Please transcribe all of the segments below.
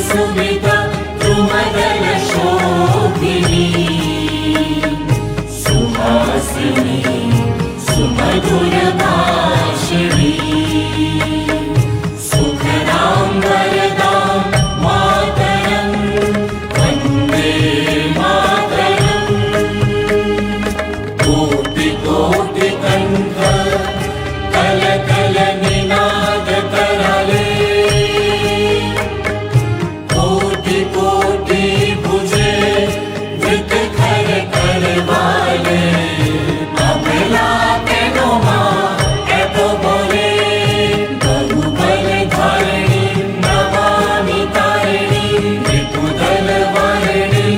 सुस्मिता द्रुमदल शोभिनी सुहासिनी सुमधुर भाषिणी सुखदां वरदां मातरं वन्दे मातरम् कोटि कोटि कंठ कल कल निनाद करले कोटि कोटि भुजे वृत खर कर वाले अमला तेनो मां एतो बोले बहुबल धारिणी नमामि तारिणी विपुदल वारिणी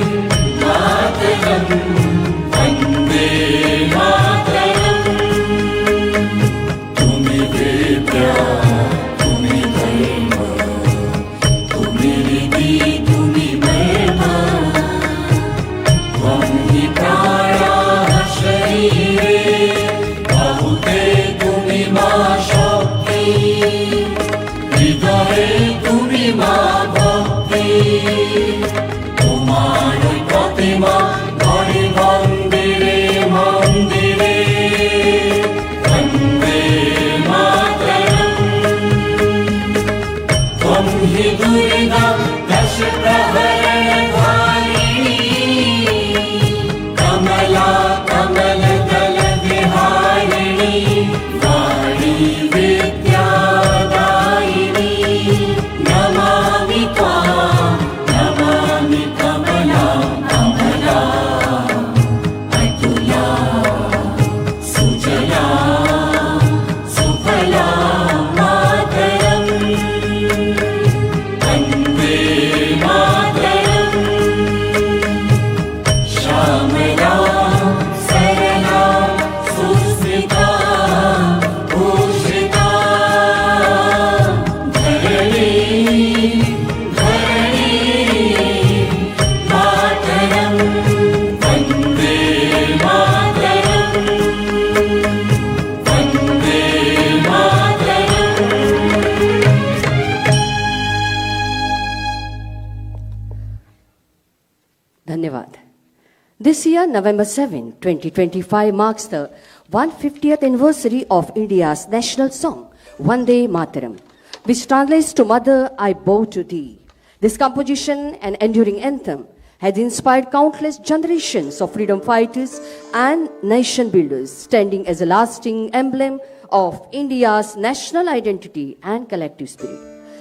मातरं वन्दे मातरम् तुम्हि विद्या तुम्हि धर्म तुम्हि रिद्धि तुम्हि महिमा त्वं हि प्राणाः शरीरे बहुते तुम्हि मा शक्ति हृदये तुम्हि मा भक्ति তোমার প্রতিমা গড়ে মন্দিরে মন্দিরে वन्दे मातरम् त्वं हि दुर्गा दश प्रहरणधारिणी कमला कमलदल विहारिणी वाणी विद्यादायिनी नमामि त्वां नमामि कमलां कमलाम् अतुलां सुजलां सुफलां मातरम् वन्दे मातरम् श्यामलां सरलां सुस्मितां भूषितां धरणीं मातरं वन्दे मातरम् वन्दे मातरम् धन्यवाद. This year, November 7, 2025 marks the 150th anniversary of India's national song, Vande Mataram, which translates to Mother, I bow to thee. This composition, an enduring anthem, has inspired countless generations of freedom fighters and nation builders, standing as a lasting emblem of India's national identity and collective spirit.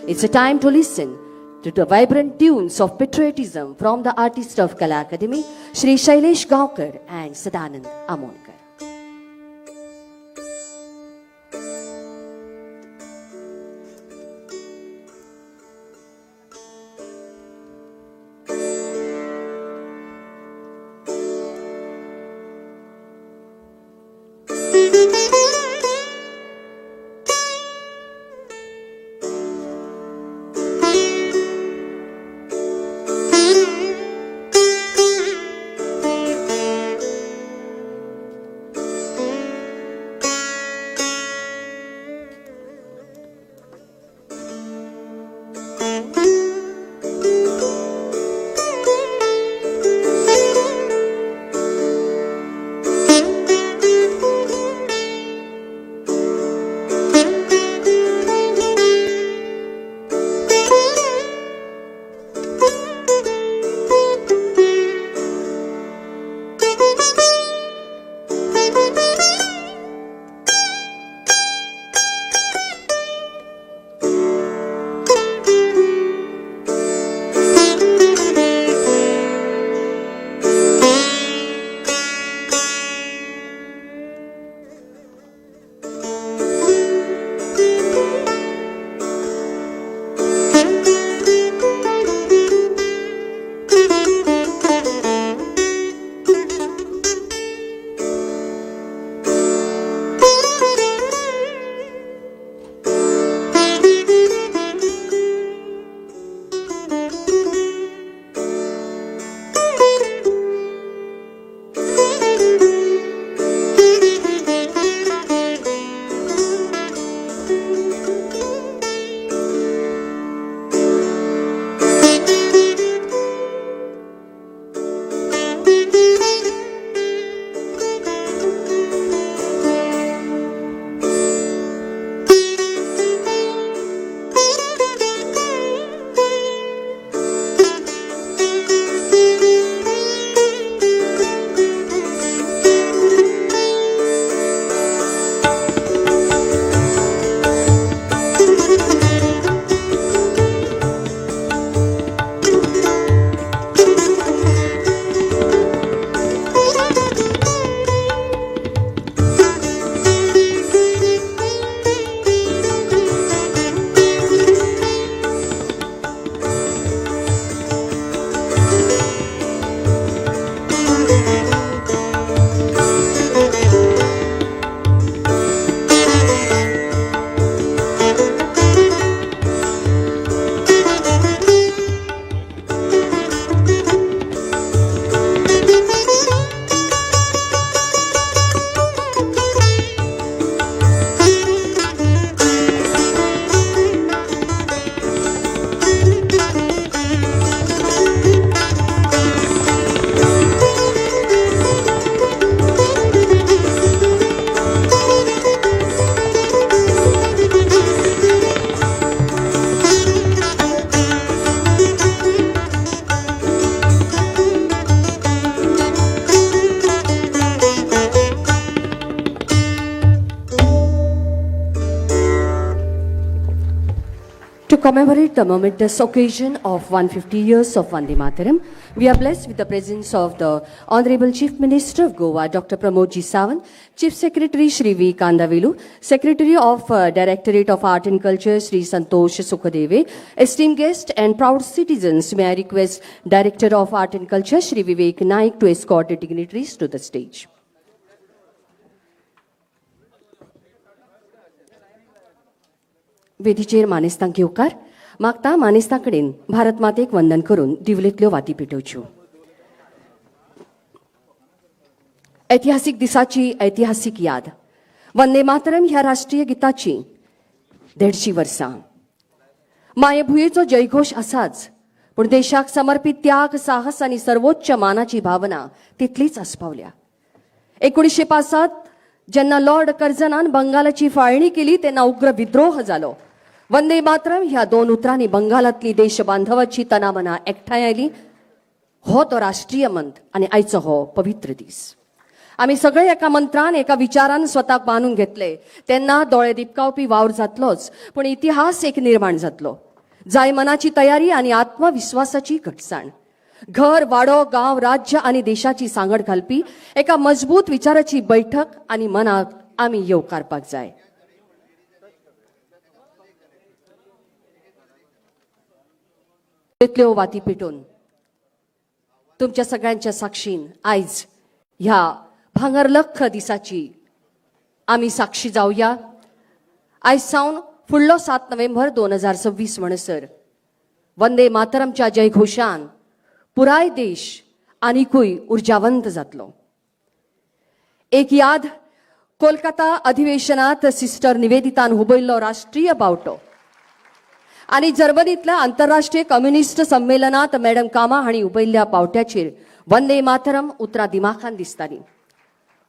It's a time to listen to the vibrant tunes of patriotism from the artists of Kala Academy, Shri Shailesh Gaonkar and Sadanand Amonkar. commemorate the momentous occasion of 150 years of Vande Mataram, we are blessed with the presence of the Honorable Chief Minister of Goa, Dr. Pramod G. Sawant, Chief Secretary Shri V. Kandavelu, Secretary of Directorate of Art and Culture Shri Santosh Sukhadeve, esteemed guests and proud citizens, may I request Director of Art and Culture Shri Vivek Naik to escort the dignitaries to the stage. वेदीचेर मानेस्तांक येवकार मागता मानेस्तां कडेन भारत मातेक वंदन करून दिवलेंतल्यो वाती पेटोवच्यो. ऐतिहासीक दिसाची ऐतिहासीक याद. वंदे मातरम ह्या राष्ट्रीय गिताची 150 वर्सां. मायभुयेचो जयघोश आसाच, पूण देशाक समर्पित त्याग, साहस आनी सर्वोच्च मानाची भावना तितलीच आस्पावल्या. 1905 जेन्ना लॉर्ड कर्झनान बंगालाची फाळणी केली तेन्ना उग्र विद्रोह जालो. वंदे मातरम ह्या 2 उतरांनी बंगालातली देशबांधवाची तनामना एकठांय आयली. हो तो राष्ट्रीय मंत्र आनी आयचो हो पवित्र दीस. आमी सगळे एका मंत्रान एका विचारान स्वताक बांदून घेतले तेन्ना दोळे दिपकावपी वावर जातलोच, पूण इतिहास एक निर्माण जातलो. जाय मनाची तयारी आनी आत्मविश्वासाची घटसाण. घर, वाडो, गांव, राज्य आनी देशाची सांगड घालपी एका मजबूत विचाराची बैठक आनी मनाक आमी येवकारपाक जाय. इतल्यो वाती पेटोवन तुमच्या सगळ्यांच्या साक्षीन आयज ह्या भांगरलख दिसाची आमी साक्षी जावया. आयज सावन फुडलो 7 नोव्हेंबर 2026 म्हणसर वंदे मातरमच्या जयघोशान पुराय देश आनिकूय उर्जावंत जातलो. एक याद कोलकाता अधिवेशनात सिस्टर निवेदितान हुबयल्लो राष्ट्रीय बावटो आनी जर्मनीतल्या आंतरराष्ट्रीय कम्युनिस्ट संमेलनात मॅडम कामा हांणी उबयल्ल्या पावट्याचेर वंदे मातरम उतरां दिमाखान दिसतालीं.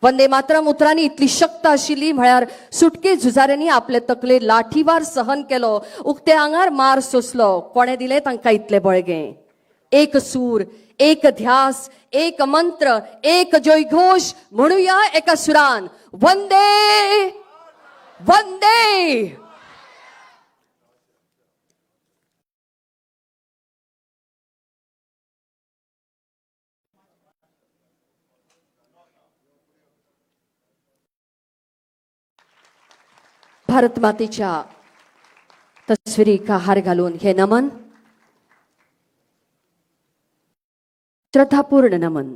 वंदे मातरम उतरांनी इतली शक्त आशिल्ली म्हळ्यार सुटके झुजाऱ्यांनी आपले तकलेर लाठीवार सहन केलो, उक्ते आंगार मार सोंसलो. कोणे दिले तांकां इतले बळगें? एक सूर, एक ध्यास, एक मंत्र, एक जयघोष म्हणूया एका सुरान, वंदे वंदे. भारत मातेच्या तस्विरीक हार घालून हे नमन, श्रद्धापूर्ण नमन.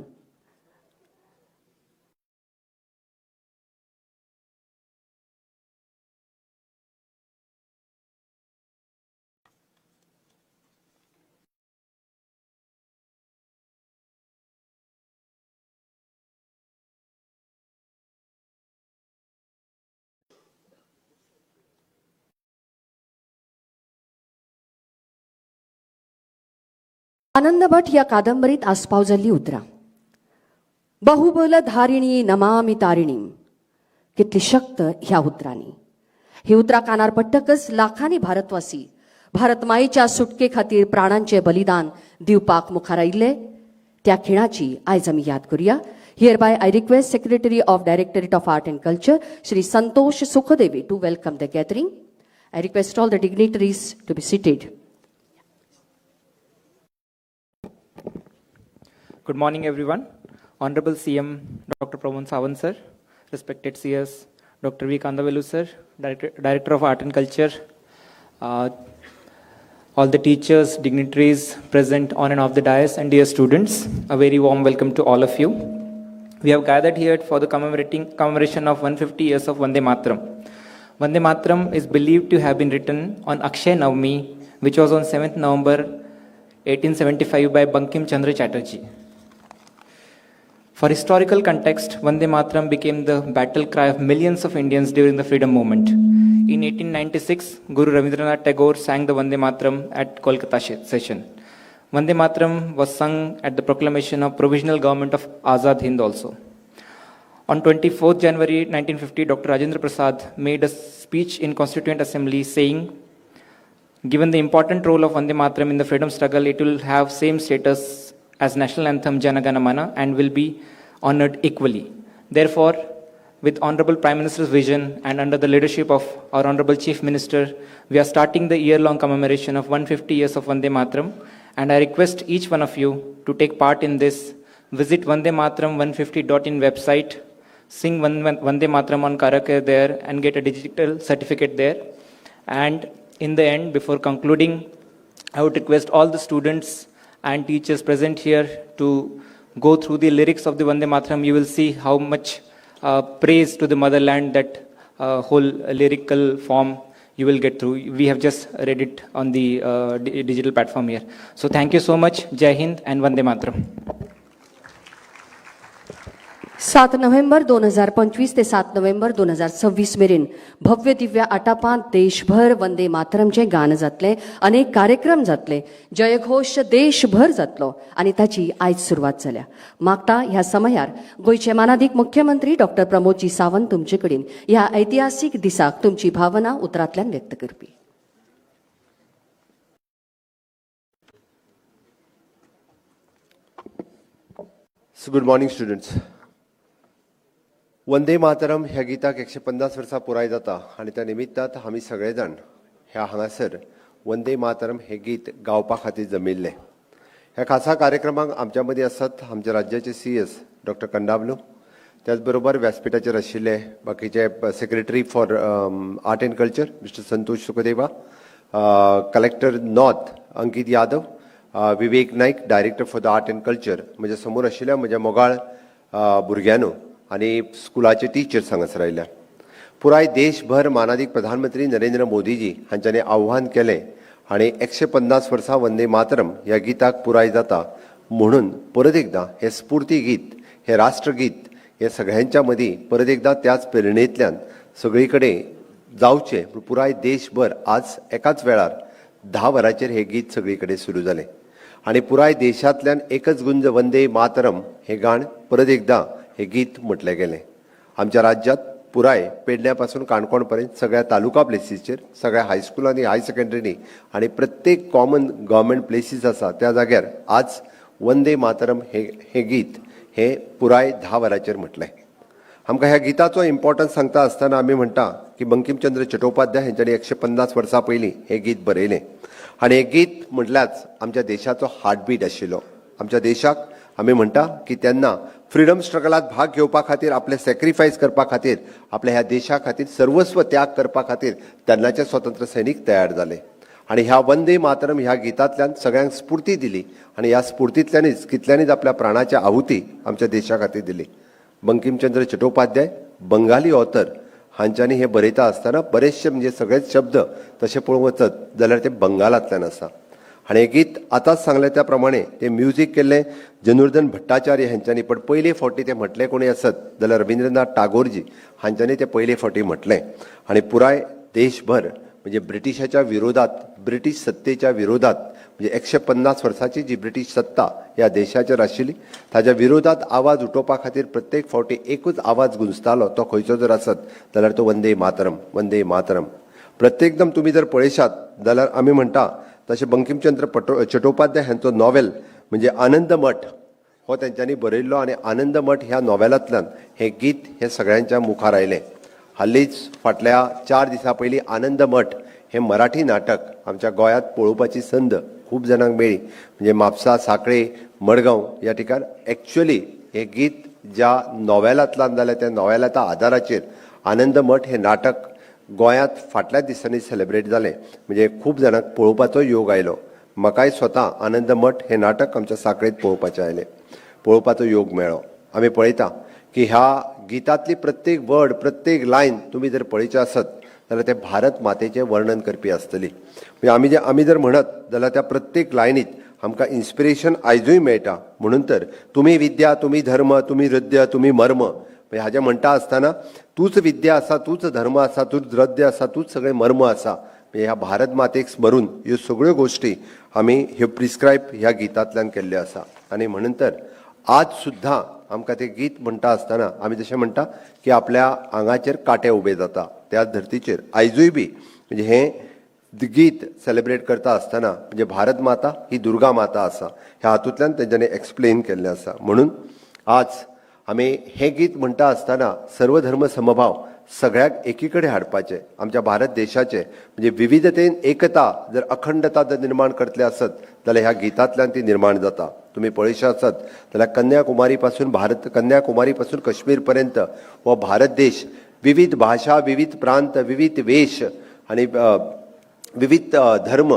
आनंद भट ह्या कादंबरीत आस्पाव जाल्ली उतरां. बहुबल धारिणी नमामि तारिणीम. कितली शक्त ह्या उतरांनी. ही उतरां कानार पडटकच लाखांनी भारतवासी भारत मायेच्या सुटके खातीर प्राणांचे बलिदान दिवपाक मुखार आयिल्ले. त्या खिणाची आयज आमी याद करुया. Hereby I request Secretary of Directorate of Art and Culture, Shri Santosh Sukhadeve, to welcome the gathering. I request all the dignitaries to be seated. Good morning, everyone. Honorable CM Dr. Pramod Sawant sir, respected CS Dr. V. Kandavelu sir, Director of Art and Culture, all the teachers, dignitaries present on and off the dais, and dear students, a very warm welcome to all of you. We have gathered here for the commemoration of 150 years of Vande Mataram. Vande Mataram is believed to have been written on Akshay Navami, which was on 7th November 1875 by Bankim Chandra Chatterjee. For historical context, Vande Mataram became the battle cry of millions of Indians during the freedom movement. In 1896, Guru Rabindranath Tagore sang the Vande Mataram at Kolkata session. Vande Mataram was sung at the proclamation of Provisional Government of Azad Hind also. On 24th January 1950, Dr. Rajendra Prasad made a speech in Constituent Assembly saying, given the important role of Vande Mataram in the freedom struggle, it will have same status as national anthem Jana Gana Mana and will be honored equally. Therefore, with Honorable Prime Minister's vision and under the leadership of our Honorable Chief Minister, we are starting the year-long commemoration of 150 years of Vande Mataram, and I request each one of you to take part in this. Visit vandemataram150.in website, sing Vande Mataram on karaoke there and get a digital certificate there. And in the end, before concluding, I would request all the students and teachers present here to go through the lyrics of the Vande Mataram. You will see how much praise to the motherland, that whole lyrical form you will get through. We have just read it on the digital platform here. So thank you so much. Jai Hind and Vande Mataram. 7 November 2025 ते 7 नोव्हेंबर 2026 मेरेन भव्य दिव्य आटापांत देशभर वंदे मातरमचे गान जातले, अनेक कार्यक्रम जातले, जयघोष देशभर जातलो आणि ताची आयज सुरवात जाल्या. मागता ह्या समयार गोयचे मानाधीक मुख्यमंत्री डॉक्टर प्रमोदजी सावंत तुमचे कडेन ह्या ऐतिहासिक दिसाक तुमची भावना उतरांतल्यान व्यक्त करपी. So good morning students. Vande Mataram ह्या गीताक 150 वर्सां पुराय जाता आनी त्या निमित्तात आमी सगळे जाण ह्या हांगासर वंदे मातरम हे गीत गावपा खातीर जमिल्ले. ह्या खासा कार्यक्रमाक आमच्या मदीं आसात आमच्या राज्याचे CS डॉक्टर कंडावलू, त्याच बरोबर व्यासपीठाचेर आशिल्ले बाकीचे secretary for art and culture mister Santosh Sukhdeva, collector north Ankit Yadav, Vivek Naik director for the art and culture, म्हज्या समोर आशिल्ल्या म्हज्या मोगाळ भुरग्यांनो आनी स्कुलाचे टिचर्स हांगासर आयल्या. पुराय देशभर मानाधीक प्रधानमंत्री नरेंद्र मोदीजी हांच्यांनी आव्हान केलें आनी 150 वर्सां वंदे मातरम ह्या गीताक पुराय जाता म्हणून परत एकदां हे स्फूर्ती गीत, हे राष्ट्रगीत हे सगळ्यांच्या मदीं परत एकदां त्याच प्रेरणेंतल्यान सगळी कडेन जावचें. पुराय देशभर आज एकाच वेळार 10 वरांचेर हे गीत सगळी कडेन सुरू जालें आनी पुराय देशांतल्यान एकच गुंज वंदे मातरम हे गाण परत एकदां हे गीत म्हटलें गेलें. आमच्या राज्यांत पुराय पेडण्या पासून काणकोण पर्यंत सगळ्या तालुका प्लेसीसचेर, सगळ्या हायस्कुलांनी, हाय सेकंडरीनी आनी प्रत्येक कॉमन गव्हर्मेंट प्लेसीस आसा त्या जाग्यार आज वंदे मातरम हे गीत हे पुराय 10 वरांचेर म्हटलें. आमकां ह्या गिताचो इम्पॉर्टन्स सांगता आसतना आमी म्हणटा की बंकिमचंद्र चट्टोपाध्याय हांच्यांनी 150 वर्सां पयलीं हे गीत बरयलें आनी हे गीत म्हटल्याच आमच्या देशाचो हार्टबीट आशिल्लो. आमच्या देशाक आमी म्हणटा की तेन्ना फ्रिडम स्ट्रगलात भाग घेवपा खातीर, आपले सॅक्रिफायस करपा खातीर, आपल्या ह्या देशा खातीर सर्वस्व त्याग करपा खातीर तेन्नाचे स्वतंत्र सैनीक तयार जाले आनी ह्या वंदे मातरम ह्या गितांतल्यान सगळ्यांक स्फूर्ती दिली आनी ह्या स्फूर्तींतल्यानच कितल्यांनीच आपल्या प्राणाची आहुती आमच्या देशा खातीर दिली. बंकिमचंद्र चट्टोपाध्याय बंगाली ऑथर हांच्यांनी हे बरयता आसतना बरेचशे म्हणजे सगळेच शब्द तशें पळोवंक वचत जाल्यार ते बंगालांतल्यान आसा आनी हे गीत आतांच सांगलें त्या प्रमाणे ते म्युजीक केल्लें जनार्दन भट्टाचार्य हांच्यांनी, पण पयले फावटी ते म्हटलें कोणी आसत जाल्यार रविंद्रनाथ टागोरजी हांच्यांनी ते पयले फावटी म्हटलें आनी पुराय देशभर म्हणजे ब्रिटिशाच्या विरोधात, ब्रिटीश सत्तेच्या विरोधात, म्हणजे 150 वर्सांची जी ब्रिटीश सत्ता ह्या देशाचेर आशिल्ली ताच्या विरोधात आवाज उठोवपा खातीर प्रत्येक फावटी एकूच आवाज गुंजतालो. तो खंयचो जर आसत जाल्यार तो वंदे मातरम, वंदे मातरम. प्रत्येकदम तुमी जर पळयशात जाल्यार आमी म्हणटा तशें बंकिमचंद्र चट्टोपाध्याय हांचो नॉवेल म्हणजे आनंद मठ हो तेंच्यांनी बरयल्लो आनी आनंद मठ ह्या नॉवेलांतल्यान हे गीत हे सगळ्यांच्या मुखार आयलें. हालींच फाटल्या 4 दिसां पयलीं आनंद मठ हे मराठी नाटक आमच्या गोंयांत पळोवपाची संद खूब जाणांक मेळ्ळी. म्हणजे म्हापसा, सांखळे, मडगांव ह्या ठिकाण एक्चुअली हे गीत ज्या नॉवेलांतल्यान जालें त्या नॉवेलाच्या आदाराचेर आनंद मठ हे नाटक गोंयांत फाटल्याच दिसांनी सेलिब्रेट जालें. म्हणजे खूब जाणांक पळोवपाचो योग आयलो. म्हाकाय स्वता आनंद मठ हे नाटक आमच्या सांखळेंत पळोवपाचें आयलें, पळोवपाचो योग मेळ्ळो. आमी पळयता की ह्या गितांतली प्रत्येक वर्ड, प्रत्येक लायन तुमी जर पळयचे आसत जाल्यार ते भारत मातेचें वर्णन करपी आसतली. म्हणजे आमी जर म्हणत जाल्यार त्या प्रत्येक लायनीत आमकां इन्स्पिरेशन आयजूय मेळटा. म्हणून तर तुमी विद्या, तुमी धर्म, तुमी हृदय, तुमी मर्म, हाजें म्हणटा आसतना तूच विद्या आसा, तूच धर्म आसा, तूच हृदय आसा, तूच सगळें मर्म आसा. ह्या भारत मातेक स्मरून ह्यो सगळ्यो गोश्टी आमी ह्यो प्रिस्क्रायब ह्या गितांतल्यान केल्ल्यो आसा. आनी म्हणून तर आज सुद्दां आमकां तें गीत म्हणटा आसतना आमी जशें म्हणटा की आपल्या आंगाचेर कांटे उबे जाता. त्या धर्तीचेर आयजूय बी म्हणजे हें गीत सेलिब्रेट करता आसतना म्हणजे भारत माता ही दुर्गा माता आसा ह्या हातूंतल्यान तेंच्यांनी एक्सप्लेन केल्लें आसा. म्हणून आज आमी हे गीत म्हणटा आसतना सर्व धर्म समभाव सगळ्याक एकीकडे हाडपाचे आमच्या भारत देशाचे म्हणजे विविधतेन एकता जर अखंडता जर निर्माण करतले आसत जाल्यार ह्या गितांतल्यान ती निर्माण जाता. तुम्ही पळयशे आसत जाल्यार कन्याकुमारी पासून काश्मीर पर्यंत हो भारत देश विविध भाषा, विविध प्रांत, विविध वेश आणि विविध धर्म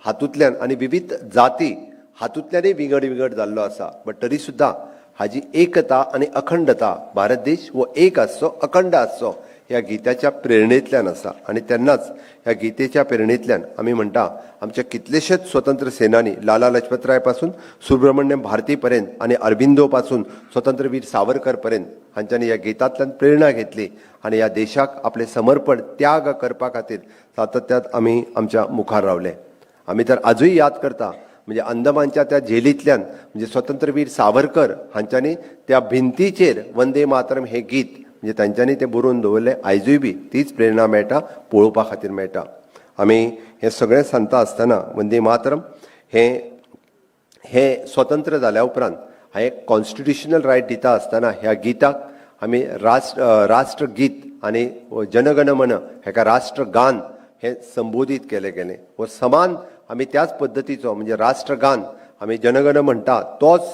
हातूंतल्यान आणि विविध जाती हातूंतल्यानय विंगड जाल्लो आसा. बट तरी सुद्धा हाजी एकता आणि अखंडता भारत देश हो एक आसचो, अखंड आसचो ह्या गिताच्या प्रेरणेंतल्यान आसा. आणि तेन्नाच ह्या गितेच्या प्रेरणेंतल्यान आमी म्हणटा आमचे कितलेशेच स्वतंत्र सेनानी लाला लजपतराय पासून सुब्रमण्यम भारती पर्यंत आणि अरबिंदो पासून स्वतंत्रवीर सावरकर पर्यंत हांच्यांनी ह्या गितांतल्यान प्रेरणा घेतली आणि ह्या देशाक आपले समर्पण त्याग करपा खातीर सातत्यात आमी आमच्या मुखार रावले. आमी तर आजूय याद करता म्हणजे अंदमानच्या त्या जेलींतल्यान म्हणजे स्वतंत्रवीर सावरकर हांच्यांनी त्या भिंतीचेर वंदे मातरम हे गीत म्हणजे तांच्यांनी ते बरोवन दवरले. आयजूय बी तीच प्रेरणा मेळटा, पळोवपा खातीर मेळटा. आमी हे सगळें सांगता आसतना वंदे मातरम हे स्वतंत्र जाल्या उपरांत हांवें कॉन्स्टिट्युशनल रायट दिता आसतना ह्या गिताक आमी राष्ट्रगीत आणि जनगण मन हेका राष्ट्रगान हे संबोधीत केले गेले. हो समान आमी त्याच पद्दतीचो म्हणजे राष्ट्रगान आमी जनगण म्हणटा तोच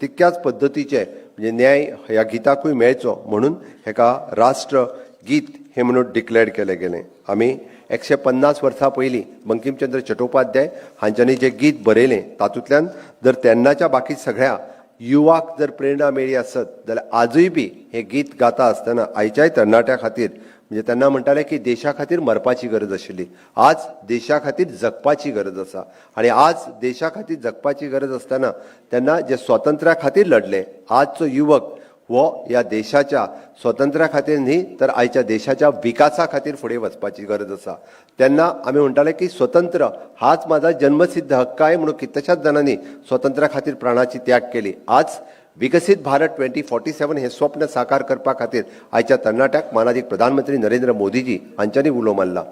तितक्याच पद्दतीचे म्हणजे न्याय ह्या गिताकूय मेळचो म्हणून हेका राष्ट्रगीत हे म्हणून डिक्लेअर केले गेले. आमी 150 वर्सां पयलीं बंकिमचंद्र चट्टोपाध्याय हांच्यांनी जे गीत बरयलें तातूंतल्यान जर तेन्नाच्या बाकी सगळ्या युवाक जर प्रेरणा मेळ्ळी आसत जाल्यार आजूय बी हे गीत गाता आसतना आयच्याय तरणाट्या खातीर म्हणजे तेन्ना म्हणटाले की देशा खातीर मरपाची गरज आशिल्ली, आज देशा खातीर जगपाची गरज आसा. आणि आज देशा खातीर जगपाची गरज आसतना तेन्ना जे स्वातंत्र्या खातीर लढले आजचो युवक हो ह्या देशाच्या स्वातंत्र्या खातीर न्ही तर आयच्या देशाच्या विकासा खातीर फुडें वचपाची गरज आसा. तेन्ना आमी म्हणटाले की स्वतंत्र हाच माझा जन्मसिद्ध हक्क आहे म्हणून कितल्याशाच जाणांनी स्वातंत्र्या खातीर प्राणाची त्याग केली. आज विकसित भारत 2047 हे स्वप्न साकार करपा खातीर आयच्या तरणाट्याक मानाधीक प्रधानमंत्री नरेंद्र मोदीजी हांच्यांनी उलो मारला.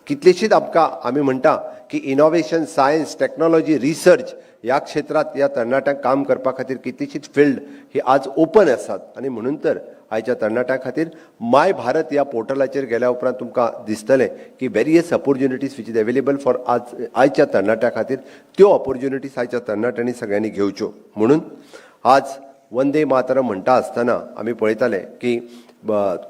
कितलीशीच आमकां आमी म्हणटा की इनोव्हेशन, सायन्स, टेक्नॉलॉजी, रिसर्च ह्या क्षेत्रात ह्या तरणाट्यांक काम करपा खातीर कितलीशीच फील्ड ही आज ओपन आसात. आणि म्हणून तर आयच्या तरणाट्यां खातीर माय भारत ह्या पोर्टलाचेर गेल्या उपरांत तुमकां दिसतलें की various opportunities which is available for आयच्या तरणाट्यां खातीर त्यो ऑपॉर्च्युनिटीज आयच्या तरणाट्यांनी सगळ्यांनी घेवच्यो. म्हणून आज वंदे मातरम म्हणटा आसतना आमी पळयताले की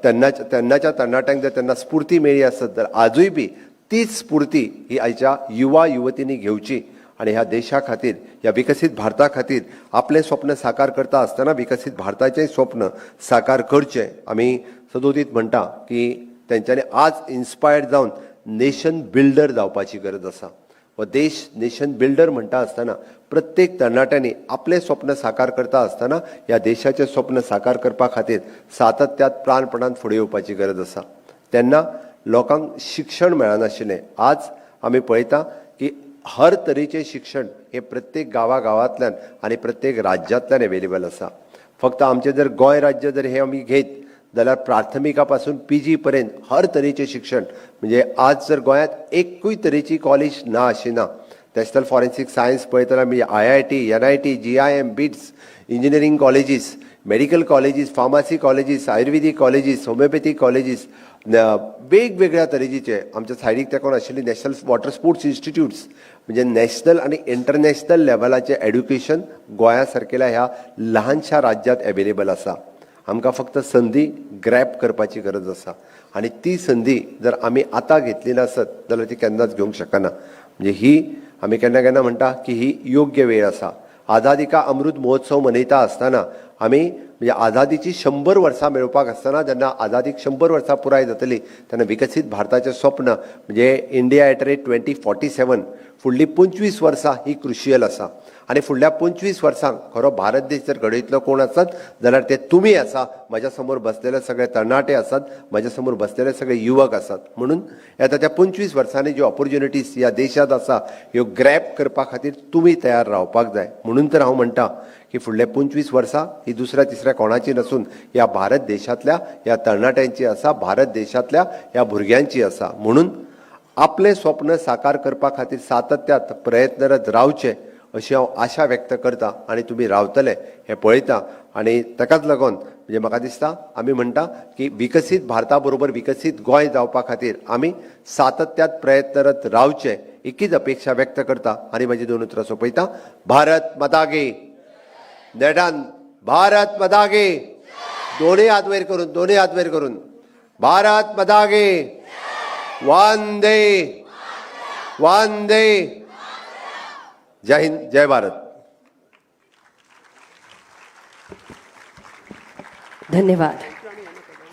तेन्नाच्या तरणाट्यांक जर तेन्ना स्फूर्ती मेळ्ळी आसत जाल्यार आजूय बी तीच स्फूर्ती ही आयच्या युवा युवतींनी घेवची आणि ह्या देशा खातीर ह्या विकसीत भारता खातीर आपले स्वप्न साकार करता आसतना विकसीत भारताचें स्वप्न साकार करचें आमी सदोदीत म्हणटा की तेंच्यांनी आज इन्स्पायर्ड जावन नेशन बिल्डर जावपाची गरज आसा. व देश नेशन बिल्डर म्हणटा आसतना प्रत्येक तरणाट्यांनी आपले स्वप्न साकार करता आसतना ह्या देशाचें स्वप्न साकार करपा खातीर सातत्यात प्राणपणान फुडें येवपाची गरज आसा. तेन्ना लोकांक शिक्षण मेळनाशिल्लें. आज आमी पळयता की हर तरेचें शिक्षण हे प्रत्येक गांवांतल्यान आनी प्रत्येक राज्यांतल्यान अवेलेबल आसा. फक्त आमचें जर गोंय राज्य जर हे आमी घेत जाल्यार प्राथमिका पासून PG पर्यंत हर तरेचें शिक्षण म्हणजे आज जर गोंयांत एकूय तरेची कॉलेज ना अशी ना. नॅशनल फॉरेन्सीक सायन्स पळयतना आमी IIT, NIT, GIM, BITS, engineering colleges, medical colleges, pharmacy colleges, ayurvedic colleges, homeopathic colleges, वेगवेगळ्या तरेचे आमच्या सायडीक तेकोन आशिल्ली नॅशनल वॉटर स्पोर्ट्स इन्स्टिट्यूट्स म्हणजे नॅशनल आणि इंटरनॅशनल लेवलाचें एड्युकेशन गोंया सारकेल्या ह्या ल्हानशा राज्यांत अवेलेबल आसा. आमकां फक्त संदी ग्रॅब करपाची गरज आसा आणि ती संदी जर आमी आतां घेतली नासत जाल्यार ती केन्नाच घेवंक शकना. म्हणजे ही आमी केन्ना केन्ना म्हणटा की ही योग्य वेळ आसा. आझादी का अमृत महोत्सव मनयता आसतना आमी म्हणजे आझादीची 100 वर्सां मेळोवपाक आसतना जेन्ना आझादीक 100 वर्सां पुराय जातली तेन्ना विकसीत भारताचें स्वप्न म्हणजे इंडिया एट रेट 2047 फुडलीं 25 वर्सां ही क्रुशियल आसा. आणि फुडल्या 25 वर्सांक खरो भारत देश जर घडयतलो कोण आसत जाल्यार ते तुमी आसा. म्हाज्या समोर बसलेले सगळे तरणाटे आसात, म्हाज्या समोर बसलेले सगळे युवक आसात. म्हणून येता त्या 25 वर्सांनी ज्यो ऑपॉर्च्युनिटीज ह्या देशांत आसा ह्यो ग्रॅब करपा खातीर तुमी तयार रावपाक जाय. म्हणून तर हांव म्हणटा की फुडले 25 वर्सां ही दुसऱ्या तिसऱ्या कोणाची नसून ह्या भारत देशांतल्या ह्या तरणाट्यांची आसा, भारत देशांतल्या ह्या भुरग्यांची आसा. म्हणून आपले स्वप्न साकार करपा खातीर सातत्यात प्रयत्नरत रावचे अशी हांव आशा व्यक्त करता आनी तुमी रावतले हें पळयता आनी ताकाच लागून म्हणजे म्हाका दिसता आमी म्हणटा की विकसीत भारता बरोबर विकसीत गोंय जावपा खातीर आमी सातत्यात प्रयत्नरत रावचे इतकीच अपेक्षा व्यक्त करता आनी म्हाजी दोन उतरां सोंपयता. भारत माता की नेटान भारत माता की दोनूय हात वयर करून भारत माता की वंदे वंदे. जय हिंद जय भारत. धन्यवाद.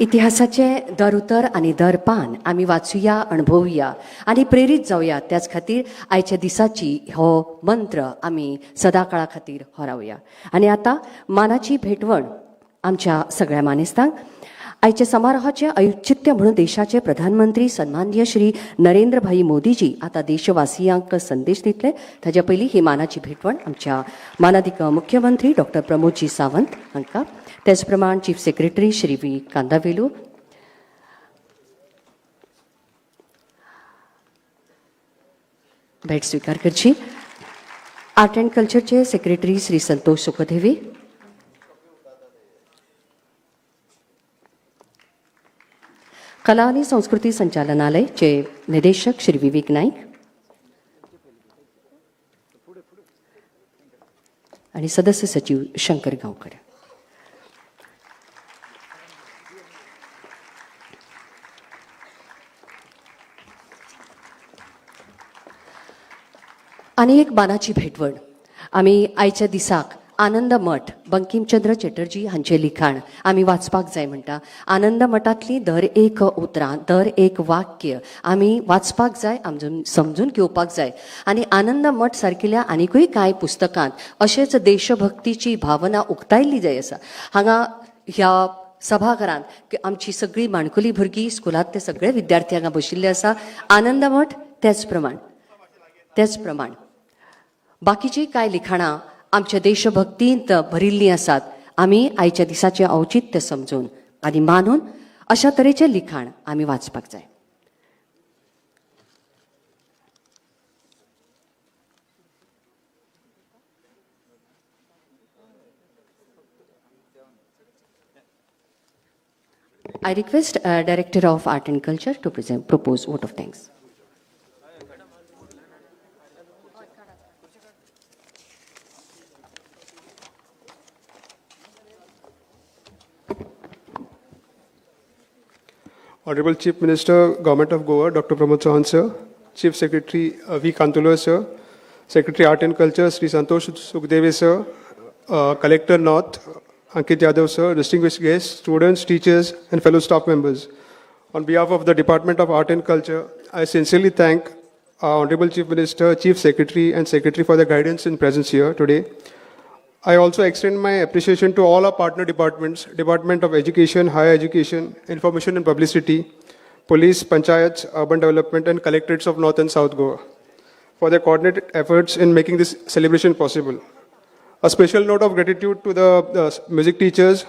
इतिहासाचे दर उतर आनी दर पान आमी वाचुया, अणभवुया आनी प्रेरीत जावया. त्याच खातीर आयच्या दिसाची हो मंत्र आमी सदा काळा खातीर होरावया. आनी आतां मानाची भेटवण आमच्या सगळ्या मानेस्तांक. आयच्या समारोहाचे औचित्य म्हणून देशाचे प्रधानमंत्री सन्माननीय श्री नरेंद्र भाई मोदीजी आता देशवासियांक संदेश दितले. ताच्या पयलीं ही मानाची भेटवण आमच्या मानाधिक मुख्यमंत्री डॉक्टर प्रमोदजी सावंत हांकां, तेच प्रमाण चीफ सेक्रेटरी श्री व्ही कांदावेलू, भेट स्वीकार करची. Art and कल्चरचे secretary Shri Santosh Sukhdevi, कला आणि संस्कृती संचालनालयचे निदेशक श्री विवेक नाईक आणि सदस्य सचिव शंकर गावकर. आणि एक मानाची भेटवण आमी आयच्या दिसाक आनंद मठ बंकिमचंद्र चॅटर्जी हांचे लिखाण आमी वाचपाक जाय म्हणटा. आनंद मठांतली दर एक उतरां, दर एक वाक्य आमी वाचपाक जाय, समजून घेवपाक जाय. आनी आनंद मठ सारकिल्या आनिकूय कांय पुस्तकांत अशेंच देशभक्तीची भावना उक्तायल्ली जाय आसा. हांगा ह्या सभाघरांत आमची सगळी माणकुली भुरगीं, स्कुलांत ते सगळे विद्यार्थी हांगा बशिल्ले आसा. आनंद मठ तेच प्रमाण बाकीची कांय लिखाणां आमच्या देशभक्तींत भरिल्लीं आसात. आमी आयच्या दिसाचें औचित्य समजून आनी मानून अशा तरेचें लिखाण आमी वाचपाक जाय. I request Director of Art and Culture to propose vote of thanks. Honorable Chief Minister, Government of Goa, Dr. Pramod Sawan sir, Chief Secretary V. Kantula sir, Secretary Art and Culture Sri Santosh Sukhdevi sir, Collector North Ankit Yadav sir, distinguished guests, students, teachers and fellow staff members. On behalf of the Department of Art and Culture, I sincerely thank our Honorable Chief Minister, Chief Secretary and Secretary for their guidance and presence here today. I also extend my appreciation to all our partner departments, Department of Education, Higher Education, Information and Publicity, Police, Panchayats, Urban Development and Collectorates of North and South Goa for their coordinated efforts in making this celebration possible. A special note of gratitude to the music teachers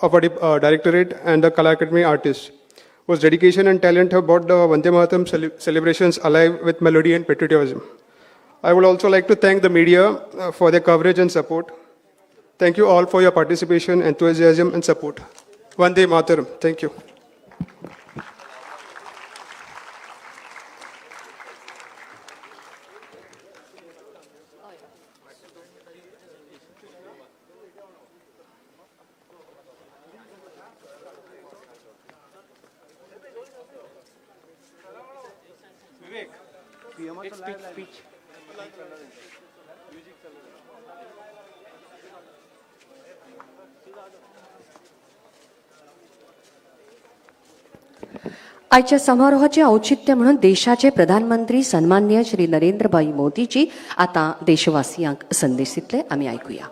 of our directorate and the Kala Academy artists, whose dedication and talent have brought the Vande Mataram celebrations alive with melody and patriotism. I would also like to thank the media for their coverage and support. Thank you all for your participation, enthusiasm and support. Vande Mataram. Thank you. आजच्या समारोहाचे औचित्य म्हणून देशाचे प्रधानमंत्री सन्माननीय श्री नरेंद्रभाई मोदीजी आता देशवासियांक संदेश दितले. आमी ऐकूया.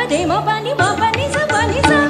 रे म पानी म पानी सा पानी सा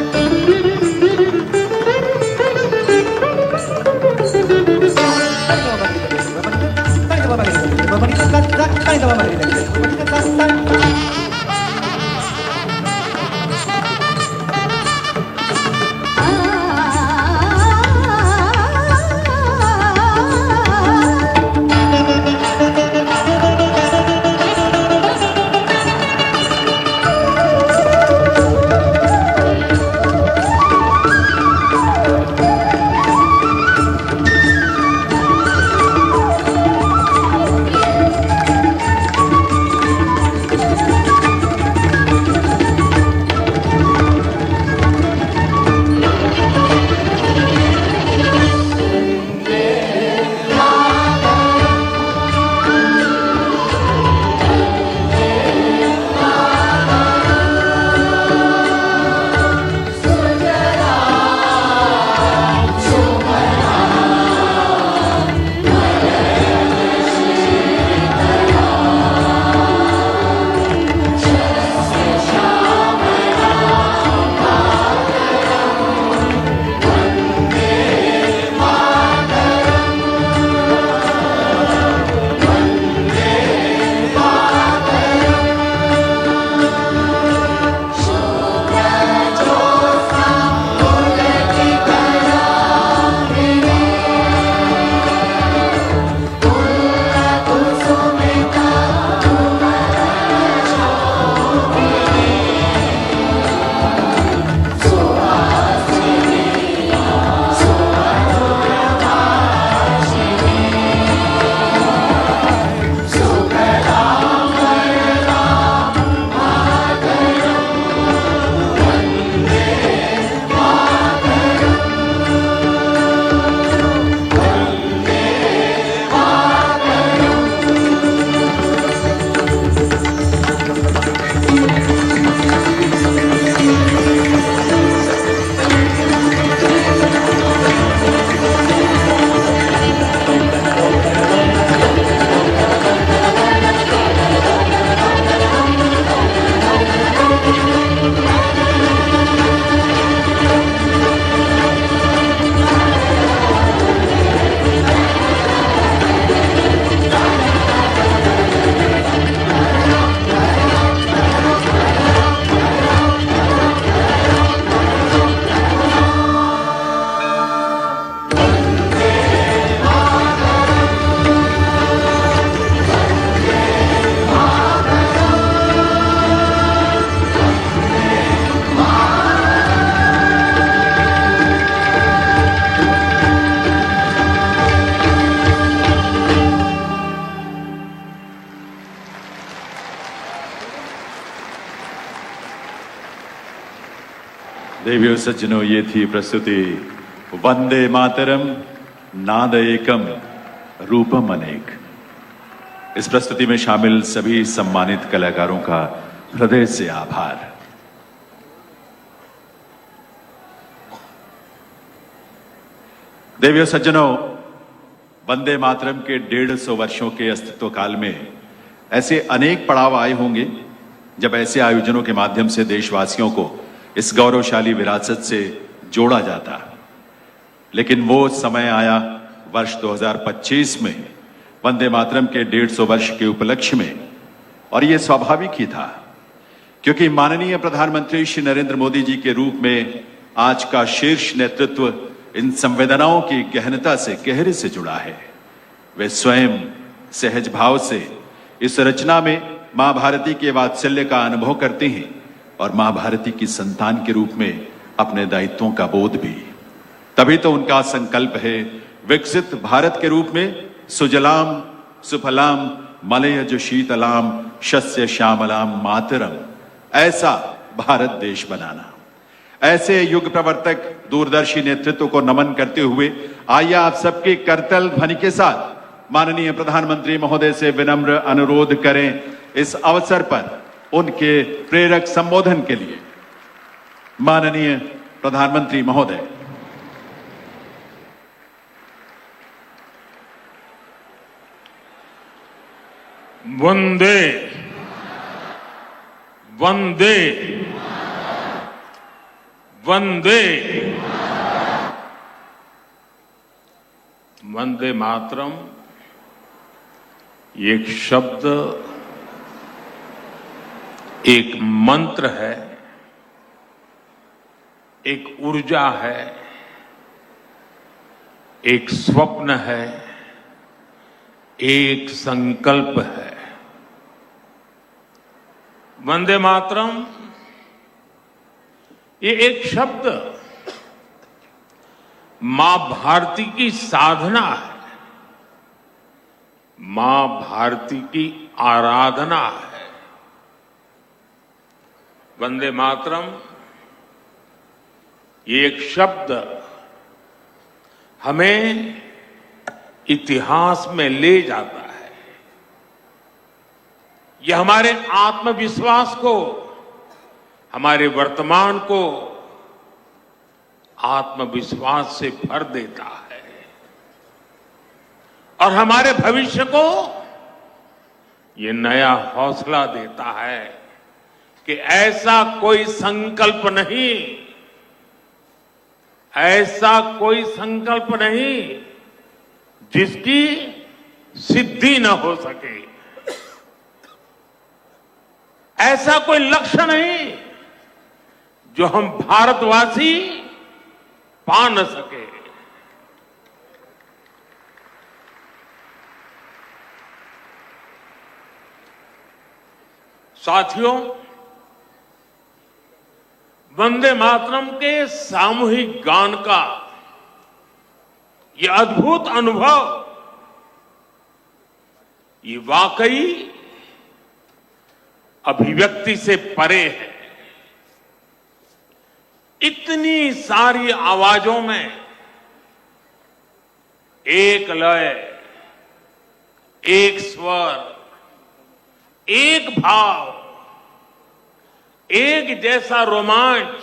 देवियों सज्जनों, ये थी प्रस्तुति वंदे मातरम नाद एकम रूपम अनेक। इस प्रस्तुति में शामिल सभी सम्मानित कलाकारों का हृदय से आभार। देवियों सज्जनों, वंदे मातरम के 150 वर्षों के अस्तित्व काल में ऐसे अनेक पड़ाव आए होंगे जब ऐसे आयोजनों के माध्यम से देशवासियों को इस गौरवशाली विरासत से जोड़ा जाता। लेकिन वो समय आया वर्ष 2025 में वंदे मातरम के 150 वर्ष के उपलक्ष्य में, और ये स्वाभाविक ही था क्योंकि माननीय प्रधानमंत्री श्री नरेंद्र मोदी जी के रूप में आज का शीर्ष नेतृत्व इन संवेदनाओं की गहनता से गहरे से जुड़ा है। वे स्वयं सहज भाव से इस रचना में मां भारती के वात्सल्य का अनुभव करते हैं और मां भारती की संतान के रूप में अपने दायित्वों का बोध भी। तभी तो उनका संकल्प है विकसित भारत के रूप में सुजलाम सुफलाम मलयज शीतलाम शस्य श्यामलाम मातरम, ऐसा भारत देश बनाना। ऐसे युग प्रवर्तक दूरदर्शी नेतृत्व को नमन करते हुए आइए आप सबके करतल ध्वनि के साथ माननीय प्रधानमंत्री महोदय से विनम्र अनुरोध करें इस अवसर पर उनके प्रेरक संबोधन के लिए। माननीय प्रधानमंत्री महोदय। वंदे वंदे वंदे वंदे मातरम एक शब्द, एक मंत्र है, एक ऊर्जा है, एक स्वप्न है, एक संकल्प है। वंदे मातरम ये एक शब्द मां भारती की साधना है, मां भारती की आराधना है। वंदे मातरम ये एक शब्द हमें इतिहास में ले जाता है। यह हमारे आत्मविश्वास को, हमारे वर्तमान को आत्मविश्वास से भर देता है और हमारे भविष्य को ये नया हौसला देता है कि ऐसा कोई संकल्प नहीं, ऐसा कोई संकल्प नहीं जिसकी सिद्धि न हो सके, ऐसा कोई लक्ष्य नहीं जो हम भारतवासी पा न सके। साथियों, वंदे मातरम के सामूहिक गान का ये अद्भुत अनुभव, ये वाकई अभिव्यक्ति से परे है। इतनी सारी आवाजों में एक लय, एक स्वर, एक भाव, एक जैसा रोमांच,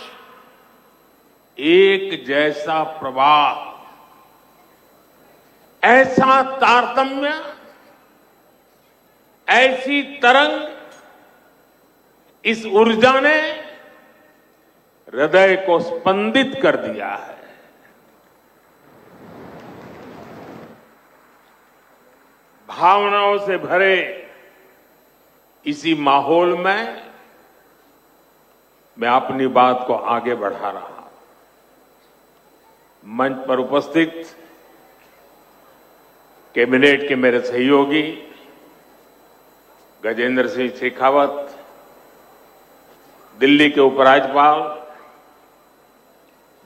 एक जैसा प्रवाह, ऐसा तारतम्य, ऐसी तरंग, इस ऊर्जा ने हृदय को स्पंदित कर दिया है। भावनाओं से भरे इसी माहौल में मैं अपनी बात को आगे बढ़ा रहा। मंच पर उपस्थित कैबिनेट के मेरे सहयोगी गजेंद्र सिंह शेखावत, दिल्ली के उपराज्यपाल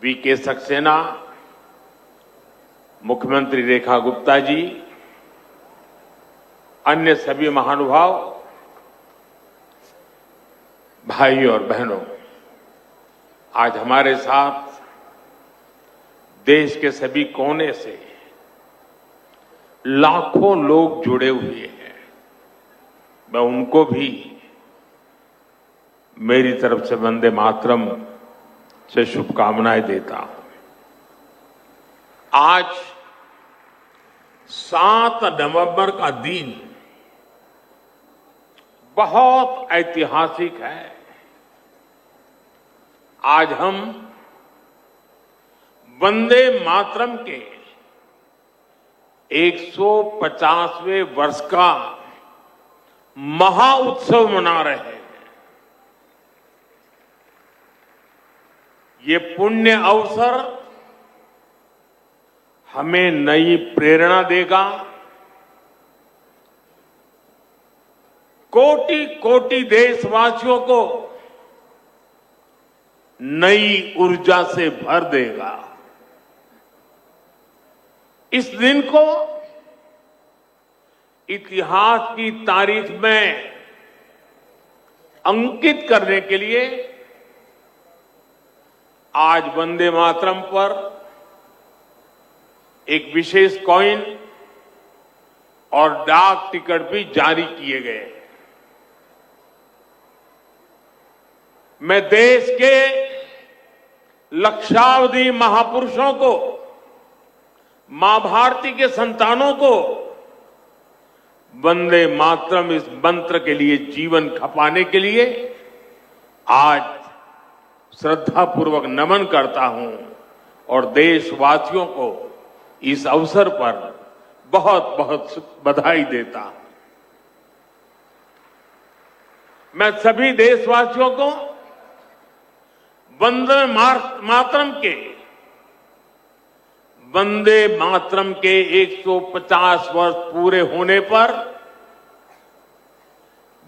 वीके सक्सेना, मुख्यमंत्री रेखा गुप्ता जी, अन्य सभी महानुभाव, भाई और बहनों, आज हमारे साथ देश के सभी कोने से लाखों लोग जुड़े हुए हैं। मैं उनको भी मेरी तरफ से वंदे मातरम से शुभकामनाएं देता हूं। आज 7 नवंबर का दिन बहुत ऐतिहासिक है। आज हम वंदे मातरम के 150वें वर्ष का महाउत्सव मना रहे हैं। ये पुण्य अवसर हमें नई प्रेरणा देगा, कोटि कोटि देशवासियों को नई ऊर्जा से भर देगा। इस दिन को इतिहास की तारीख में अंकित करने के लिए आज वंदे मातरम पर एक विशेष कॉइन और डाक टिकट भी जारी किए गए। मैं देश के लक्षावधि महापुरुषों को, मां भारती के संतानों को वंदे मातरम इस मंत्र के लिए जीवन खपाने के लिए आज श्रद्धापूर्वक नमन करता हूं और देशवासियों को इस अवसर पर बहुत बहुत बधाई देता हूं। मैं सभी देशवासियों को वंदे मातरम के 150 वर्ष पूरे होने पर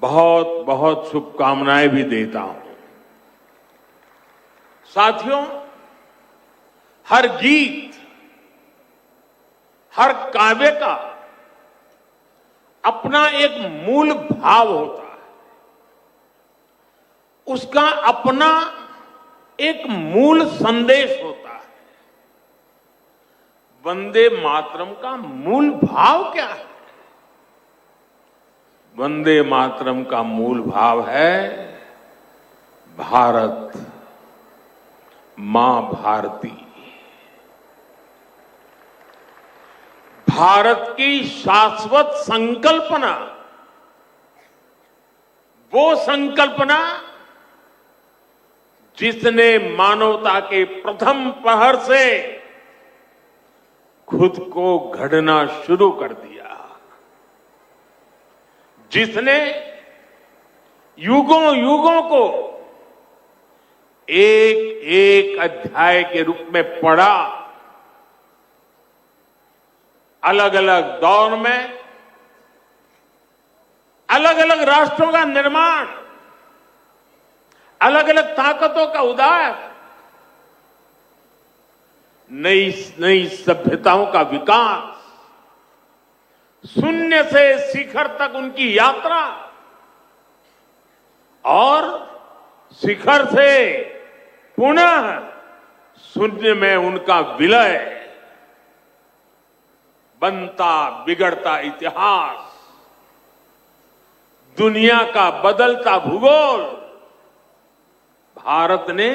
बहुत बहुत शुभकामनाएं भी देता हूं। साथियों, हर गीत, हर काव्य का अपना एक मूल भाव होता है, उसका अपना एक मूल संदेश होता है। वंदे मातरम का मूल भाव क्या है? वंदे मातरम का मूल भाव है भारत मां भारती। भारत की शाश्वत संकल्पना, वो संकल्पना जिसने मानवता के प्रथम प्रहर से खुद को गढ़ना शुरू कर दिया, जिसने युगों युगों को एक एक अध्याय के रूप में पढ़ा, अलग अलग दौर में अलग अलग राष्ट्रों का निर्माण, अलग अलग ताकतों का उदय, नई नई सभ्यताओं का विकास, शून्य से शिखर तक उनकी यात्रा और शिखर से पुनः शून्य में उनका विलय, बनता बिगड़ता इतिहास, दुनिया का बदलता भूगोल, भारत ने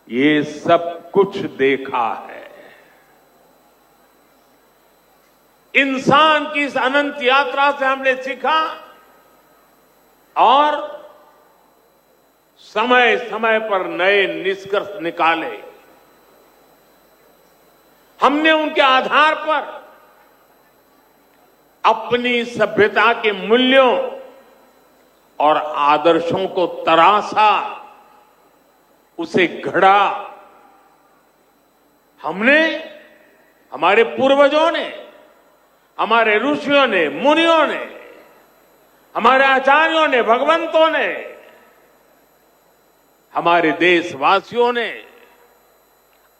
ये सब कुछ देखा है। इंसान की इस अनंत यात्रा से हमने सीखा और समय समय पर नए निष्कर्ष निकाले। हमने उनके आधार पर अपनी सभ्यता के मूल्यों और आदर्शों को तराशा, उसे घड़ा। हमने, हमारे पूर्वजों ने, हमारे ऋषियों ने, मुनियों ने, हमारे आचार्यों ने, भगवंतों ने, हमारे देशवासियों ने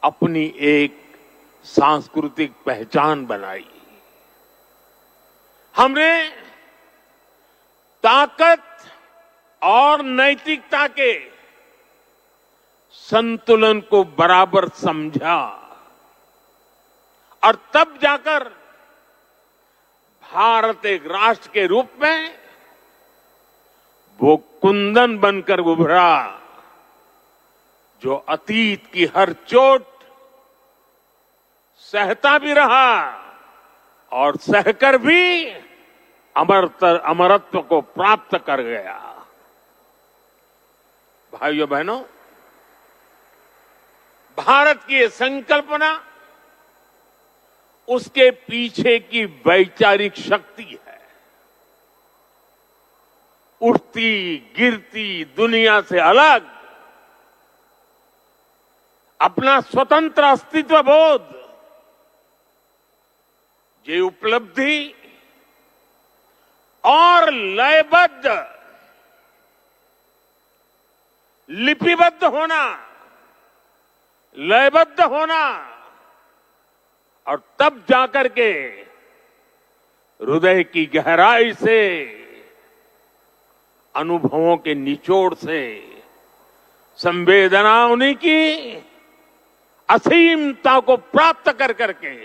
अपनी एक सांस्कृतिक पहचान बनाई। हमने ताकत और नैतिकता के संतुलन को बराबर समझा और तब जाकर भारत एक राष्ट्र के रूप में वो कुंदन बनकर उभरा जो अतीत की हर चोट सहता भी रहा और सहकर भी अमरत्व को प्राप्त कर गया। भाइयों बहनों, भारत की ये संकल्पना, उसके पीछे की वैचारिक शक्ति है। उठती गिरती दुनिया से अलग अपना स्वतंत्र अस्तित्व बोध, ये उपलब्धि और लयबद्ध, लिपिबद्ध होना, लयबद्ध होना और तब जाकर के हृदय की गहराई से, अनुभवों के निचोड़ से, संवेदनाओं की असीमता को प्राप्त कर करके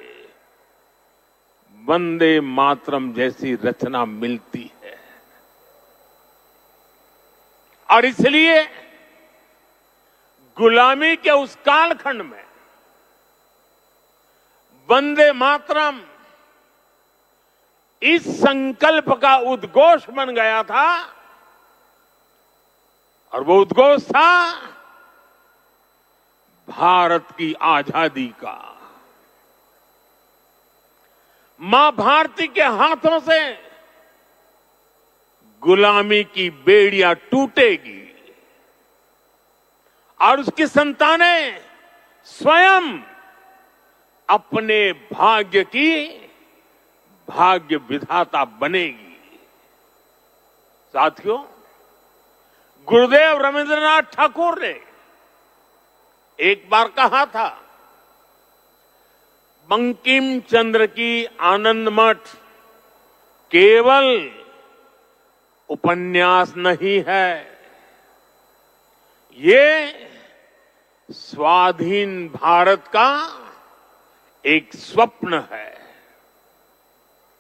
वंदे मातरम जैसी रचना मिलती है। और इसलिए गुलामी के उस कालखंड में वंदे मातरम इस संकल्प का उद्घोष बन गया था और वो उद्घोष था भारत की आजादी का। मां भारती के हाथों से गुलामी की बेड़ियां टूटेगी और उसकी संतानें स्वयं अपने भाग्य की भाग्य विधाता बनेगी। साथियों, गुरुदेव रविंद्रनाथ ठाकुर ने एक बार कहा था, बंकिम चंद्र की आनंद मठ केवल उपन्यास नहीं है, ये स्वाधीन भारत का एक स्वप्न है।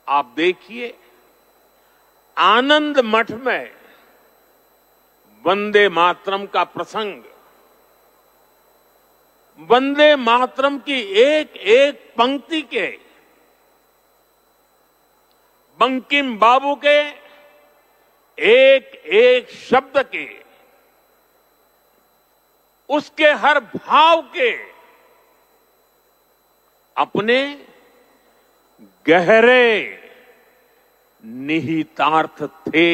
आप देखिए, आनंद मठ में वंदे मातरम का प्रसंग, वंदे मातरम की एक एक पंक्ति के, बंकिम बाबू के एक एक शब्द के, उसके हर भाव के अपने गहरे निहितार्थ थे,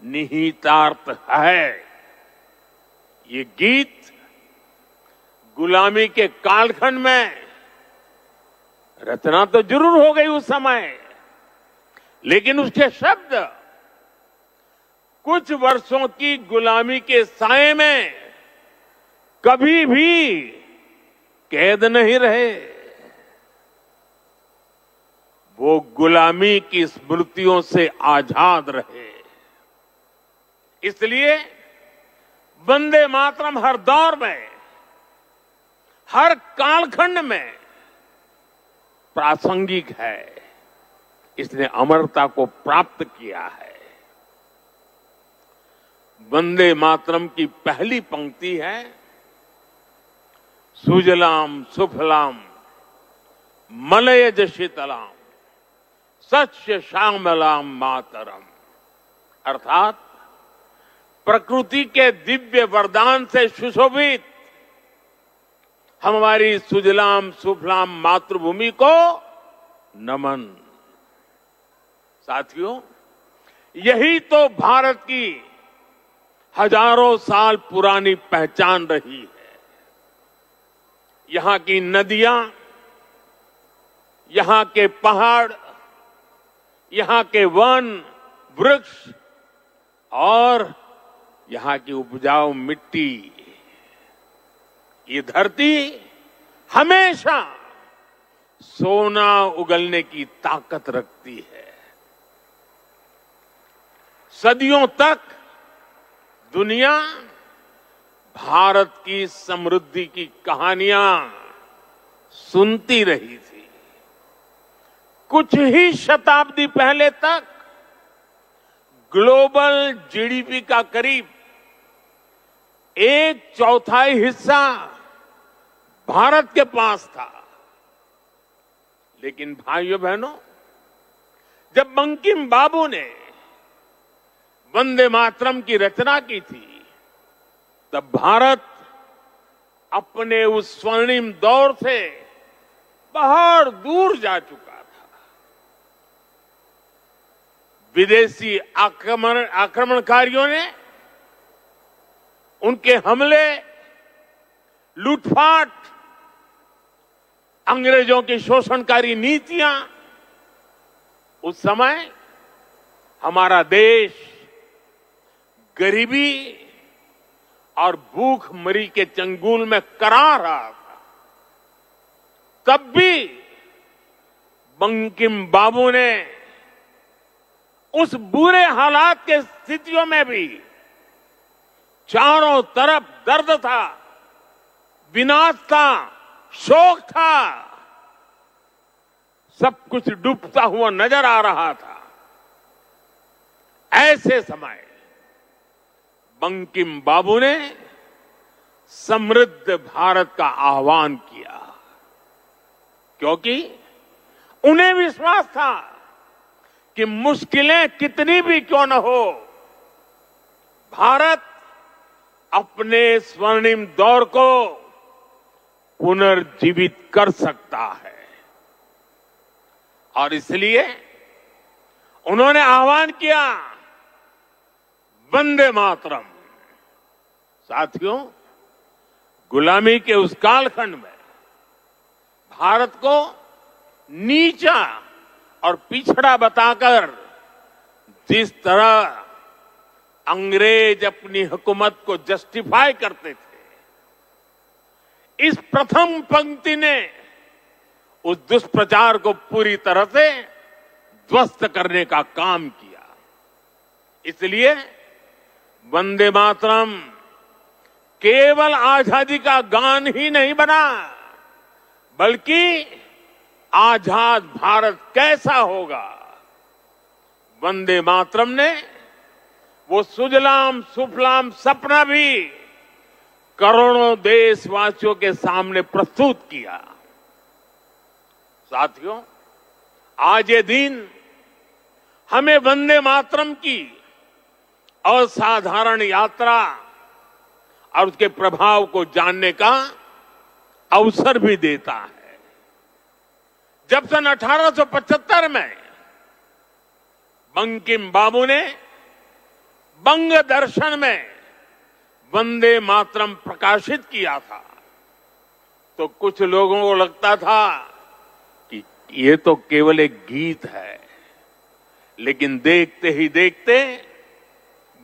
निहितार्थ है। ये गीत गुलामी के कालखंड में रचना तो जरूर हो गई उस समय, लेकिन उसके शब्द कुछ वर्षों की गुलामी के साए में कभी भी कैद नहीं रहे। वो गुलामी की स्मृतियों से आजाद रहे। इसलिए वंदे मातरम हर दौर में, हर कालखंड में प्रासंगिक है। इसने अमरता को प्राप्त किया है। वंदे मातरम की पहली पंक्ति है, सुजलाम सुफलाम मलयज शीतलाम सच्य श्यामलाम मातरम। अर्थात प्रकृति के दिव्य वरदान से सुशोभित हमारी सुजलाम सुफलाम मातृभूमि को नमन। साथियों, यही तो भारत की हजारों साल पुरानी पहचान रही है। यहां की नदियां, यहां के पहाड़, यहां के वन वृक्ष और यहां की उपजाऊ मिट्टी, ये धरती हमेशा सोना उगलने की ताकत रखती है। सदियों तक दुनिया भारत की समृद्धि की कहानियां सुनती रही थी। कुछ ही शताब्दी पहले तक ग्लोबल जीडीपी का करीब 1/4 हिस्सा भारत के पास था। लेकिन भाइयों बहनों, जब बंकिम बाबू ने वंदे मातरम की रचना की थी, तब भारत अपने उस स्वर्णिम दौर से बहुत दूर जा चुका था। विदेशी आक्रमणकारियों ने उनके हमले, लूटपाट, अंग्रेजों की शोषणकारी नीतियां, उस समय हमारा देश गरीबी और भूखमरी के चंगुल में करा रहा था। तब भी बंकिम बाबू ने उस बुरे हालात के स्थितियों में भी चारों तरफ दर्द था, विनाश था, शोक था, सब कुछ डूबता हुआ नजर आ रहा था। ऐसे समय बंकिम बाबू ने समृद्ध भारत का आह्वान किया, क्योंकि उन्हें विश्वास था कि मुश्किलें कितनी भी क्यों न हो, भारत अपने स्वर्णिम दौर को पुनर्जीवित कर सकता है। और इसलिए उन्होंने आह्वान किया, वंदे मातरम। साथियों, गुलामी के उस कालखंड में भारत को नीचा और पिछड़ा बताकर जिस तरह अंग्रेज अपनी हुकूमत को जस्टिफाई करते थे, इस प्रथम पंक्ति ने उस दुष्प्रचार को पूरी तरह से ध्वस्त करने का काम किया। इसलिए वंदे मातरम केवल आजादी का गान ही नहीं बना, बल्कि आजाद भारत कैसा होगा, वंदे मातरम ने वो सुजलाम सुफलाम सपना भी करोड़ों देशवासियों के सामने प्रस्तुत किया। साथियों, आज ये दिन हमें वंदे मातरम की असाधारण यात्रा और उसके प्रभाव को जानने का अवसर भी देता है। जब सन 1875 में बंकिम बाबू ने बंग दर्शन में वंदे मातरम प्रकाशित किया था, तो कुछ लोगों को लगता था कि ये तो केवल एक गीत है, लेकिन देखते ही देखते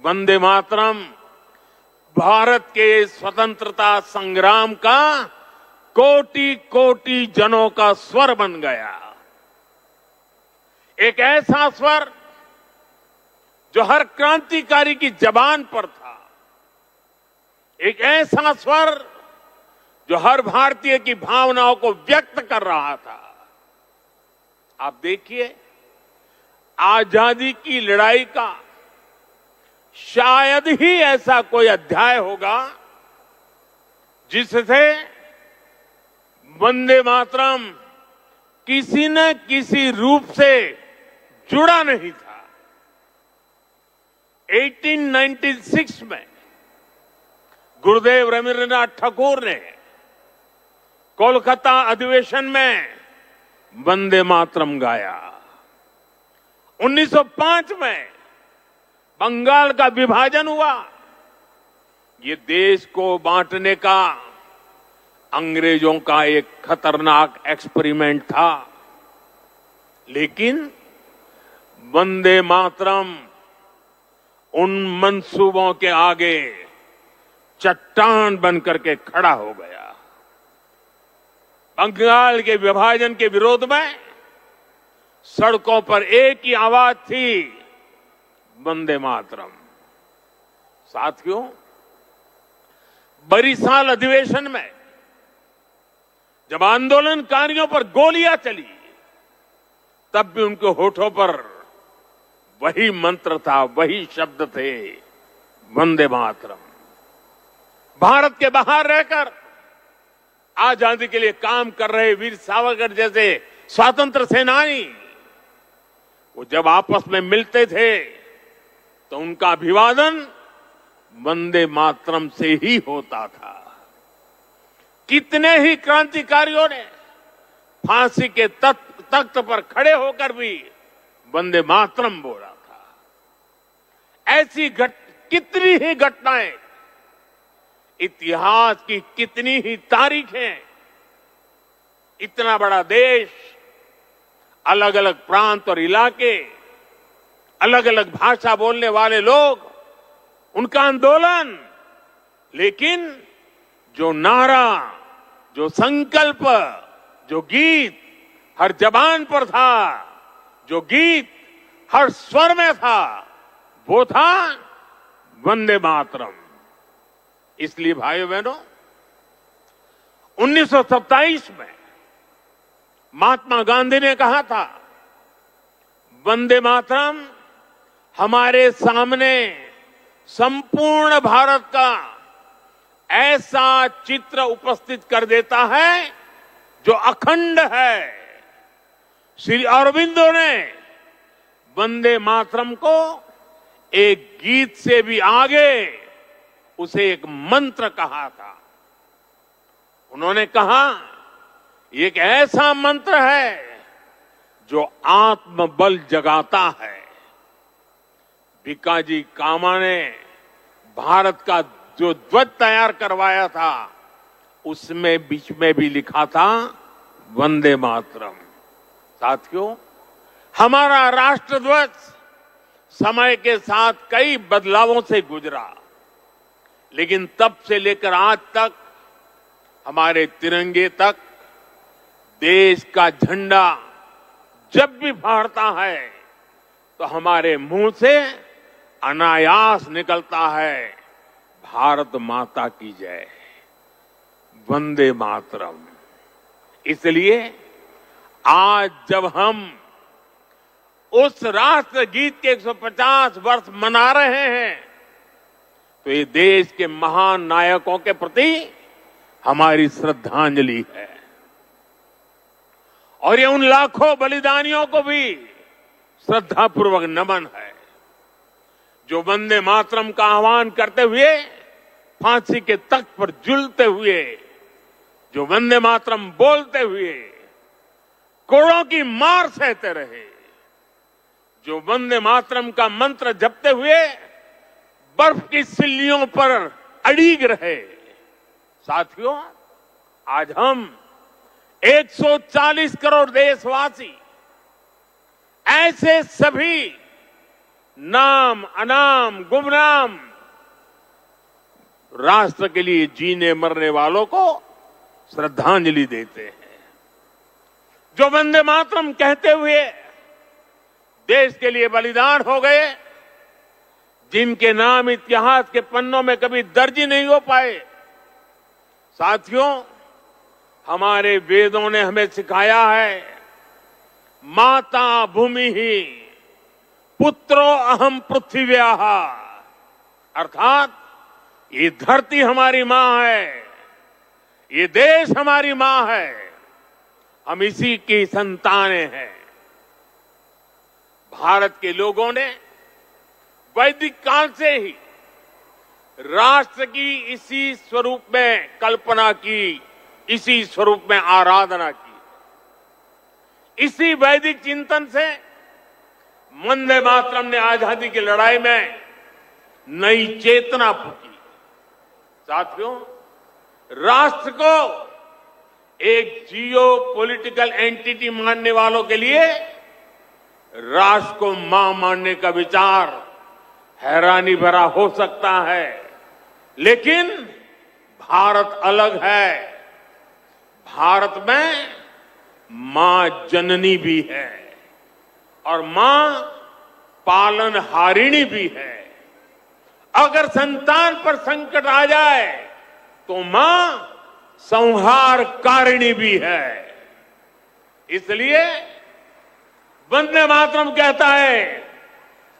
वंदे मातरम भारत के स्वतंत्रता संग्राम का कोटि कोटि जनों का स्वर बन गया। एक ऐसा स्वर जो हर क्रांतिकारी की जबान पर था, एक ऐसा स्वर जो हर भारतीय की भावनाओं को व्यक्त कर रहा था। आप देखिए, आजादी की लड़ाई का शायद ही ऐसा कोई अध्याय होगा जिससे वंदे मातरम किसी न किसी रूप से जुड़ा नहीं था। 1896 में गुरुदेव रवींद्रनाथ ठाकुर ने कोलकाता अधिवेशन में वंदे मातरम गाया। 1905 में बंगाल का विभाजन हुआ। ये देश को बांटने का अंग्रेजों का एक खतरनाक एक्सपेरिमेंट था, लेकिन वंदे मातरम उन मंसूबों के आगे चट्टान बनकर के खड़ा हो गया। बंगाल के विभाजन के विरोध में सड़कों पर एक ही आवाज थी, वंदे मातरम। साथियों, बरिसाल अधिवेशन में जब आंदोलनकारियों पर गोलियां चली, तब भी उनके होठों पर वही मंत्र था, वही शब्द थे, वंदे मातरम। भारत के बाहर रहकर आजादी के लिए काम कर रहे वीर सावरकर जैसे स्वतंत्र सेनानी, वो जब आपस में मिलते थे तो उनका अभिवादन वंदे मातरम से ही होता था। कितने ही क्रांतिकारियों ने फांसी के तख्त पर खड़े होकर भी वंदे मातरम बोला था। ऐसी कितनी ही घटनाएं, इतिहास की कितनी ही तारीखें, इतना बड़ा देश, अलग अलग प्रांत और इलाके, अलग अलग भाषा बोलने वाले लोग, उनका आंदोलन, लेकिन जो नारा, जो संकल्प, जो गीत हर जबान पर था, जो गीत हर स्वर में था, वो था वंदे मातरम। इसलिए भाइयों बहनों, 1927 में महात्मा गांधी ने कहा था, वंदे मातरम हमारे सामने संपूर्ण भारत का ऐसा चित्र उपस्थित कर देता है जो अखंड है। श्री अरविंदो ने वंदे मातरम को एक गीत से भी आगे उसे एक मंत्र कहा था। उन्होंने कहा ये एक ऐसा मंत्र है जो आत्मबल जगाता है। भिकाजी कामा ने भारत का जो ध्वज तैयार करवाया था उसमें बीच में भी लिखा था वंदे मातरम। साथियों, हमारा राष्ट्र ध्वज समय के साथ कई बदलावों से गुजरा, लेकिन तब से लेकर आज तक हमारे तिरंगे तक देश का झंडा जब भी फहरता है तो हमारे मुंह से अनायास निकलता है भारत माता की जय, वंदे मातरम। इसलिए आज जब हम उस राष्ट्र गीत के 150 वर्ष मना रहे हैं तो ये देश के महान नायकों के प्रति हमारी श्रद्धांजलि है और ये उन लाखों बलिदानियों को भी श्रद्धापूर्वक नमन है जो वंदे मातरम का आह्वान करते हुए फांसी के तख्त पर झूलते हुए, जो वंदे मातरम बोलते हुए कोड़ों की मार सहते रहे, जो वंदे मातरम का मंत्र जपते हुए बर्फ की सिल्लियों पर अड़ीग रहे। साथियों, आज हम 140 करोड़ देशवासी ऐसे सभी नाम अनाम गुमनाम राष्ट्र के लिए जीने मरने वालों को श्रद्धांजलि देते हैं, जो वंदे मातरम कहते हुए देश के लिए बलिदान हो गए, जिनके नाम इतिहास के पन्नों में कभी दर्ज ही नहीं हो पाए। साथियों, हमारे वेदों ने हमें सिखाया है माता भूमि ही पुत्रो अहम पृथ्व्याः, अर्थात ये धरती हमारी मां है, ये देश हमारी मां है, हम इसी की संतानें हैं। भारत के लोगों ने वैदिक काल से ही राष्ट्र की इसी स्वरूप में कल्पना की, इसी स्वरूप में आराधना की। इसी वैदिक चिंतन से वंदे मातरम ने आजादी की लड़ाई में नई चेतना फूकी। साथियों, राष्ट्र को एक जियो पॉलिटिकल एंटिटी मानने वालों के लिए राष्ट्र को मां मानने का विचार हैरानी भरा हो सकता है, लेकिन भारत अलग है। भारत में मां जननी भी है और मां पालनहारिणी भी है। अगर संतान पर संकट आ जाए तो मां संहारकारिणी भी है। इसलिए वंदे मातरम कहता है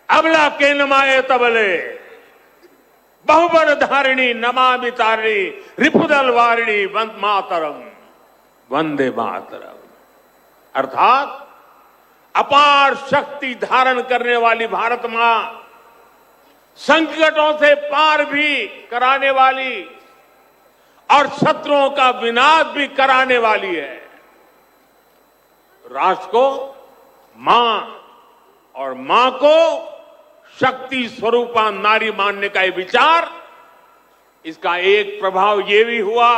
अबला के नमाए तबले बहुबल धारिणी नमामि तारिणी रिपुदल वारिणी वंदे मातरम, वंदे मातरम। अर्थात अपार शक्ति धारण करने वाली भारत मां संकटों से पार भी कराने वाली और शत्रुओं का विनाश भी कराने वाली है। राष्ट्र को मां और मां को शक्ति स्वरूपा नारी मानने का ये विचार, इसका एक प्रभाव ये भी हुआ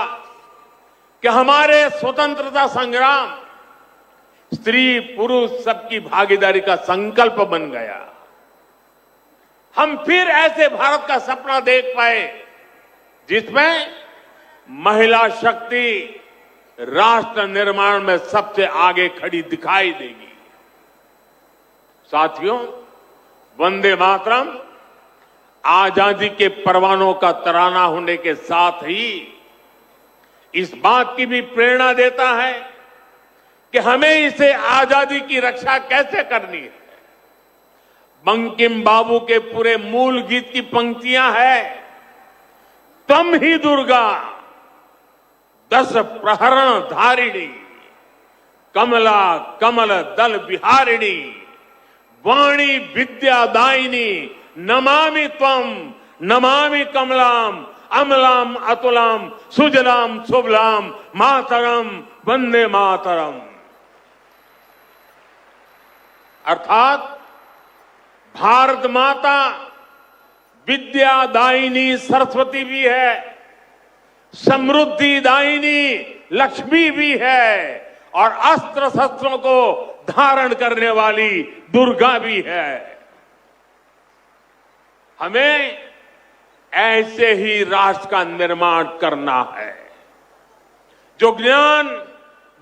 कि हमारे स्वतंत्रता संग्राम स्त्री पुरुष सबकी भागीदारी का संकल्प बन गया। हम फिर ऐसे भारत का सपना देख पाए जिसमें महिला शक्ति राष्ट्र निर्माण में सबसे आगे खड़ी दिखाई देगी। साथियों, वंदे मातरम आजादी के परवानों का तराना होने के साथ ही इस बात की भी प्रेरणा देता है कि हमें इसे आजादी की रक्षा कैसे करनी है। बंकिम बाबू के पूरे मूल गीत की पंक्तियां हैं, तम ही दुर्गा 10 प्रहरण धारिणी, कमला कमल दल बिहारिणी, वाणी विद्या दायिनी, नमामि त्वम नमामि कमलाम अमलाम अतुलम सुजलाम सुबलाम मातरम वंदे मातरम। अर्थात भारत माता विद्यादायिनी सरस्वती भी है, समृद्धि दायिनी लक्ष्मी भी है और अस्त्र शस्त्रों को धारण करने वाली दुर्गा भी है। हमें ऐसे ही राष्ट्र का निर्माण करना है जो ज्ञान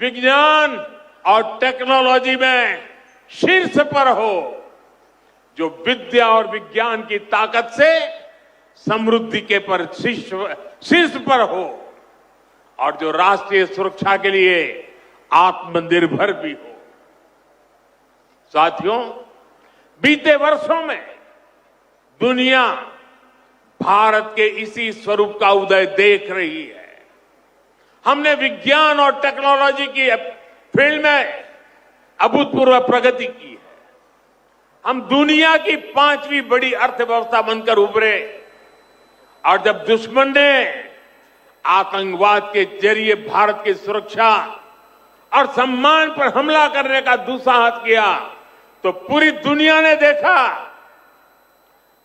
विज्ञान और टेक्नोलॉजी में शीर्ष पर हो, जो विद्या और विज्ञान की ताकत से समृद्धि के पर शीर्ष पर हो और जो राष्ट्रीय सुरक्षा के लिए आत्मनिर्भर भी हो। साथियों, बीते वर्षों में दुनिया भारत के इसी स्वरूप का उदय देख रही है। हमने विज्ञान और टेक्नोलॉजी की फील्ड में अभूतपूर्व प्रगति की है। हम दुनिया की 5वीं बड़ी अर्थव्यवस्था बनकर उभरे और जब दुश्मन ने आतंकवाद के जरिए भारत की सुरक्षा और सम्मान पर हमला करने का दुस्साहस किया तो पूरी दुनिया ने देखा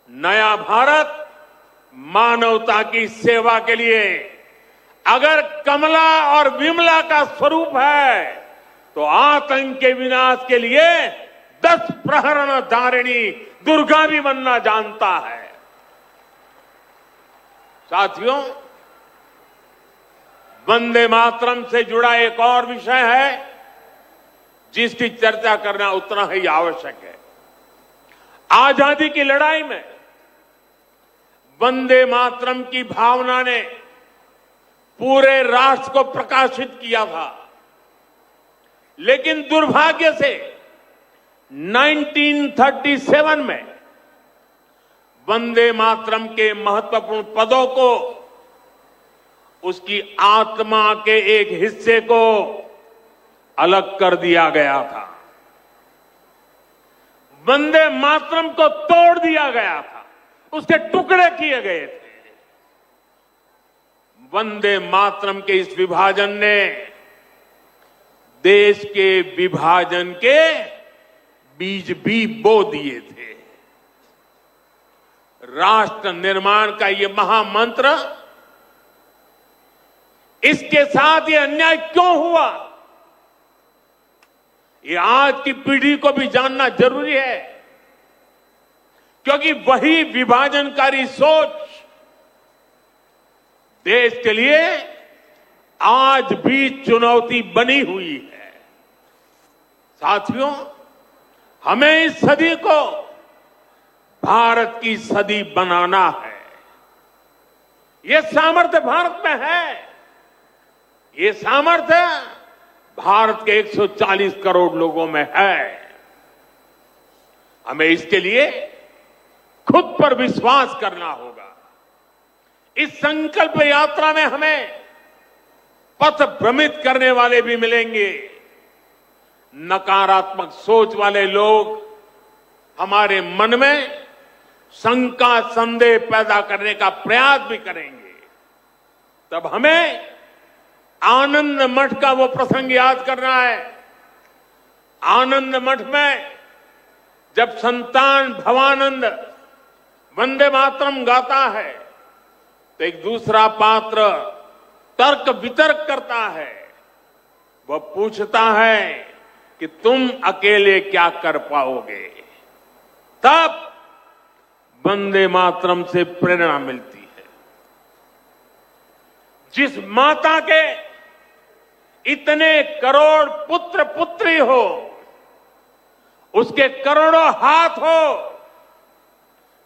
नया भारत मानवता की सेवा के लिए अगर कमला और विमला का स्वरूप है तो आतंक के विनाश के लिए 10 प्रहरण धारिणी दुर्गा भी बनना जानता है। साथियों, वंदे मातरम से जुड़ा एक और विषय है जिसकी चर्चा करना उतना ही आवश्यक है। आजादी की लड़ाई में वंदे मातरम की भावना ने पूरे राष्ट्र को प्रकाशित किया था, लेकिन दुर्भाग्य से 1937 में वंदे मातरम के महत्वपूर्ण पदों को उसकी आत्मा के एक हिस्से को अलग कर दिया गया था। वंदे मातरम को तोड़ दिया गया था, उसके टुकड़े किए गए थे। वंदे मातरम के इस विभाजन ने देश के विभाजन के बीज भी बो दिए थे। राष्ट्र निर्माण का ये महामंत्र, इसके साथ ये अन्याय क्यों हुआ, ये आज की पीढ़ी को भी जानना जरूरी है, क्योंकि वही विभाजनकारी सोच देश के लिए आज भी चुनौती बनी हुई है। साथियों, हमें इस सदी को भारत की सदी बनाना है। ये सामर्थ्य भारत में है। ये सामर्थ्य भारत के 140 करोड़ लोगों में है। हमें इसके लिए खुद पर विश्वास करना होगा। इस संकल्प यात्रा में हमें पथ भ्रमित करने वाले भी मिलेंगे। नकारात्मक सोच वाले लोग हमारे मन में शंका संदेह पैदा करने का प्रयास भी करेंगे। तब हमें आनंद मठ का वो प्रसंग याद करना है। आनंद मठ में जब संतान भवानंद वंदे मातरम गाता है तो एक दूसरा पात्र तर्क वितर्क करता है। वह पूछता है कि तुम अकेले क्या कर पाओगे। तब वंदे मातरम से प्रेरणा मिलती है। जिस माता के इतने करोड़ पुत्र पुत्री हो, उसके करोड़ों हाथ हो,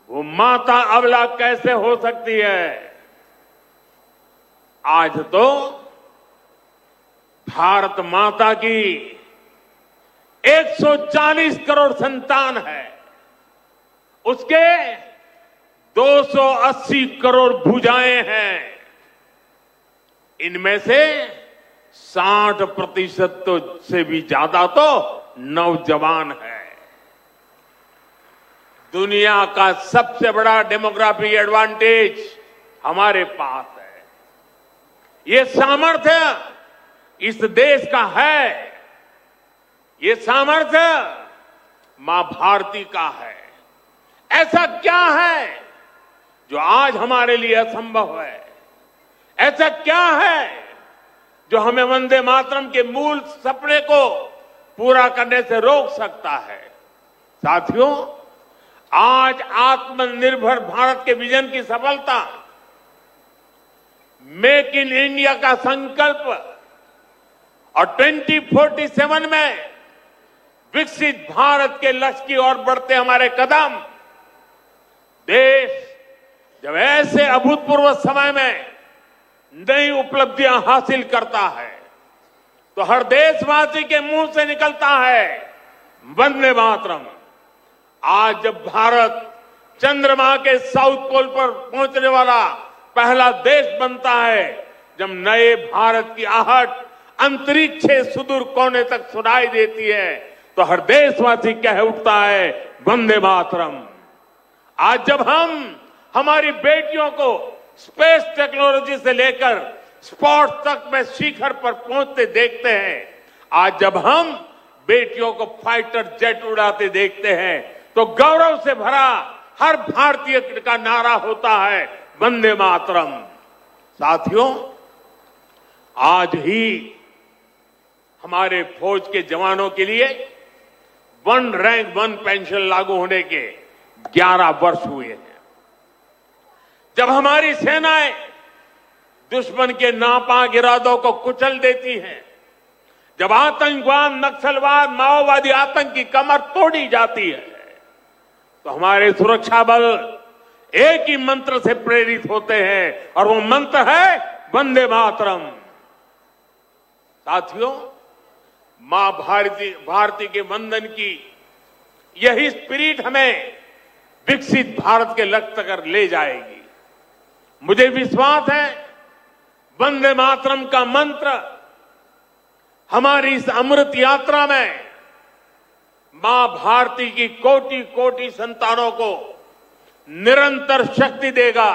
वो माता अबला कैसे हो सकती है। आज तो भारत माता की 140 करोड़ संतान है, उसके 280 करोड़ भुजाएं हैं। इनमें से 60% तो से भी ज्यादा तो नौजवान है। दुनिया का सबसे बड़ा डेमोग्राफी एडवांटेज हमारे पास है। ये सामर्थ्य इस देश का है। ये सामर्थ्य मां भारती का है। ऐसा क्या है जो आज हमारे लिए असंभव है? ऐसा क्या है जो हमें वंदे मातरम के मूल सपने को पूरा करने से रोक सकता है? साथियों, आज आत्मनिर्भर भारत के विजन की सफलता, मेक इन इंडिया का संकल्प और 2047 में विकसित भारत के लक्ष्य की ओर बढ़ते हमारे कदम, देश जब ऐसे अभूतपूर्व समय में नई उपलब्धियां हासिल करता है तो हर देशवासी के मुंह से निकलता है वंदे मातरम। आज जब भारत चंद्रमा के साउथ पोल पर पहुंचने वाला पहला देश बनता है, जब नए भारत की आहट अंतरिक्ष से सुदूर कोने तक सुनाई देती है, तो हर देशवासी कह उठता है वंदे मातरम। आज जब हम हमारी बेटियों को स्पेस टेक्नोलॉजी से लेकर स्पोर्ट्स तक में शिखर पर पहुंचते देखते हैं, आज जब हम बेटियों को फाइटर जेट उड़ाते देखते हैं, तो गौरव से भरा हर भारतीय का नारा होता है वंदे मातरम। साथियों, आज ही हमारे फौज के जवानों के लिए वन रैंक वन पेंशन लागू होने के 11 वर्ष हुए हैं। जब हमारी सेनाएं दुश्मन के नापाक इरादों को कुचल देती हैं, जब आतंकवाद, नक्सलवाद, माओवादी आतंक की कमर तोड़ी जाती है, तो हमारे सुरक्षा बल एक ही मंत्र से प्रेरित होते हैं और वो मंत्र है वंदे मातरम। साथियों, मां भारती के वंदन की यही स्पिरिट हमें विकसित भारत के लक्ष्य तक ले जाएगी। मुझे विश्वास है वंदे मातरम का मंत्र हमारी इस अमृत यात्रा में मां भारती की कोटि कोटि संतानों को निरंतर शक्ति देगा,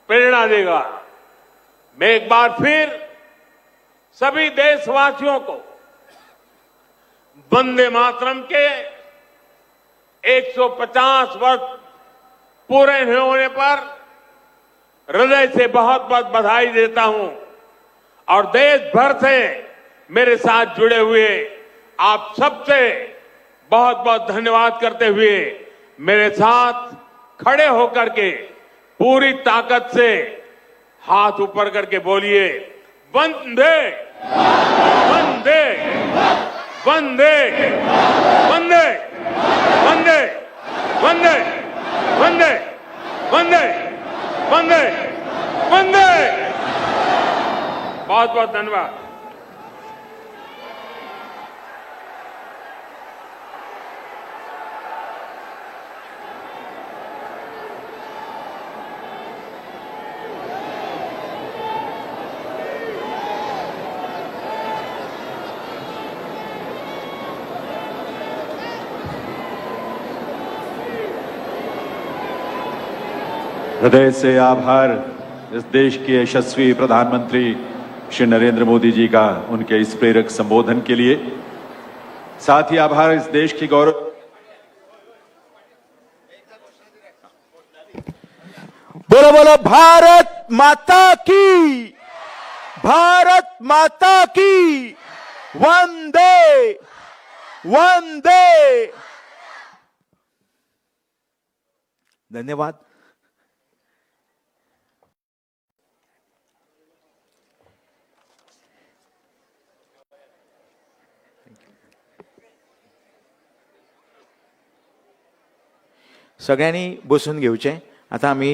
प्रेरणा देगा। मैं एक बार फिर सभी देशवासियों को वंदे मातरम के 150 वर्ष पूरे होने पर हृदय से बहुत बहुत बधाई देता हूं और देश भर से मेरे साथ जुड़े हुए आप सबसे बहुत बहुत धन्यवाद करते हुए मेरे साथ खड़े होकर के पूरी ताकत से हाथ ऊपर करके बोलिए वंदे वंदे वंदे वंदे वंदे वंदे वंदे वंदे वंदे वंदे। बहुत बहुत धन्यवाद। हृदय से आभार इस देश के यशस्वी प्रधानमंत्री श्री नरेंद्र मोदी जी का उनके इस प्रेरक संबोधन के लिए। साथ ही आभार इस देश की गौरव। बोलो बोलो भारत माता की, भारत माता की, वंदे वंदे। धन्यवाद। सगळ्यांनी बसून घेवचें। आता आमी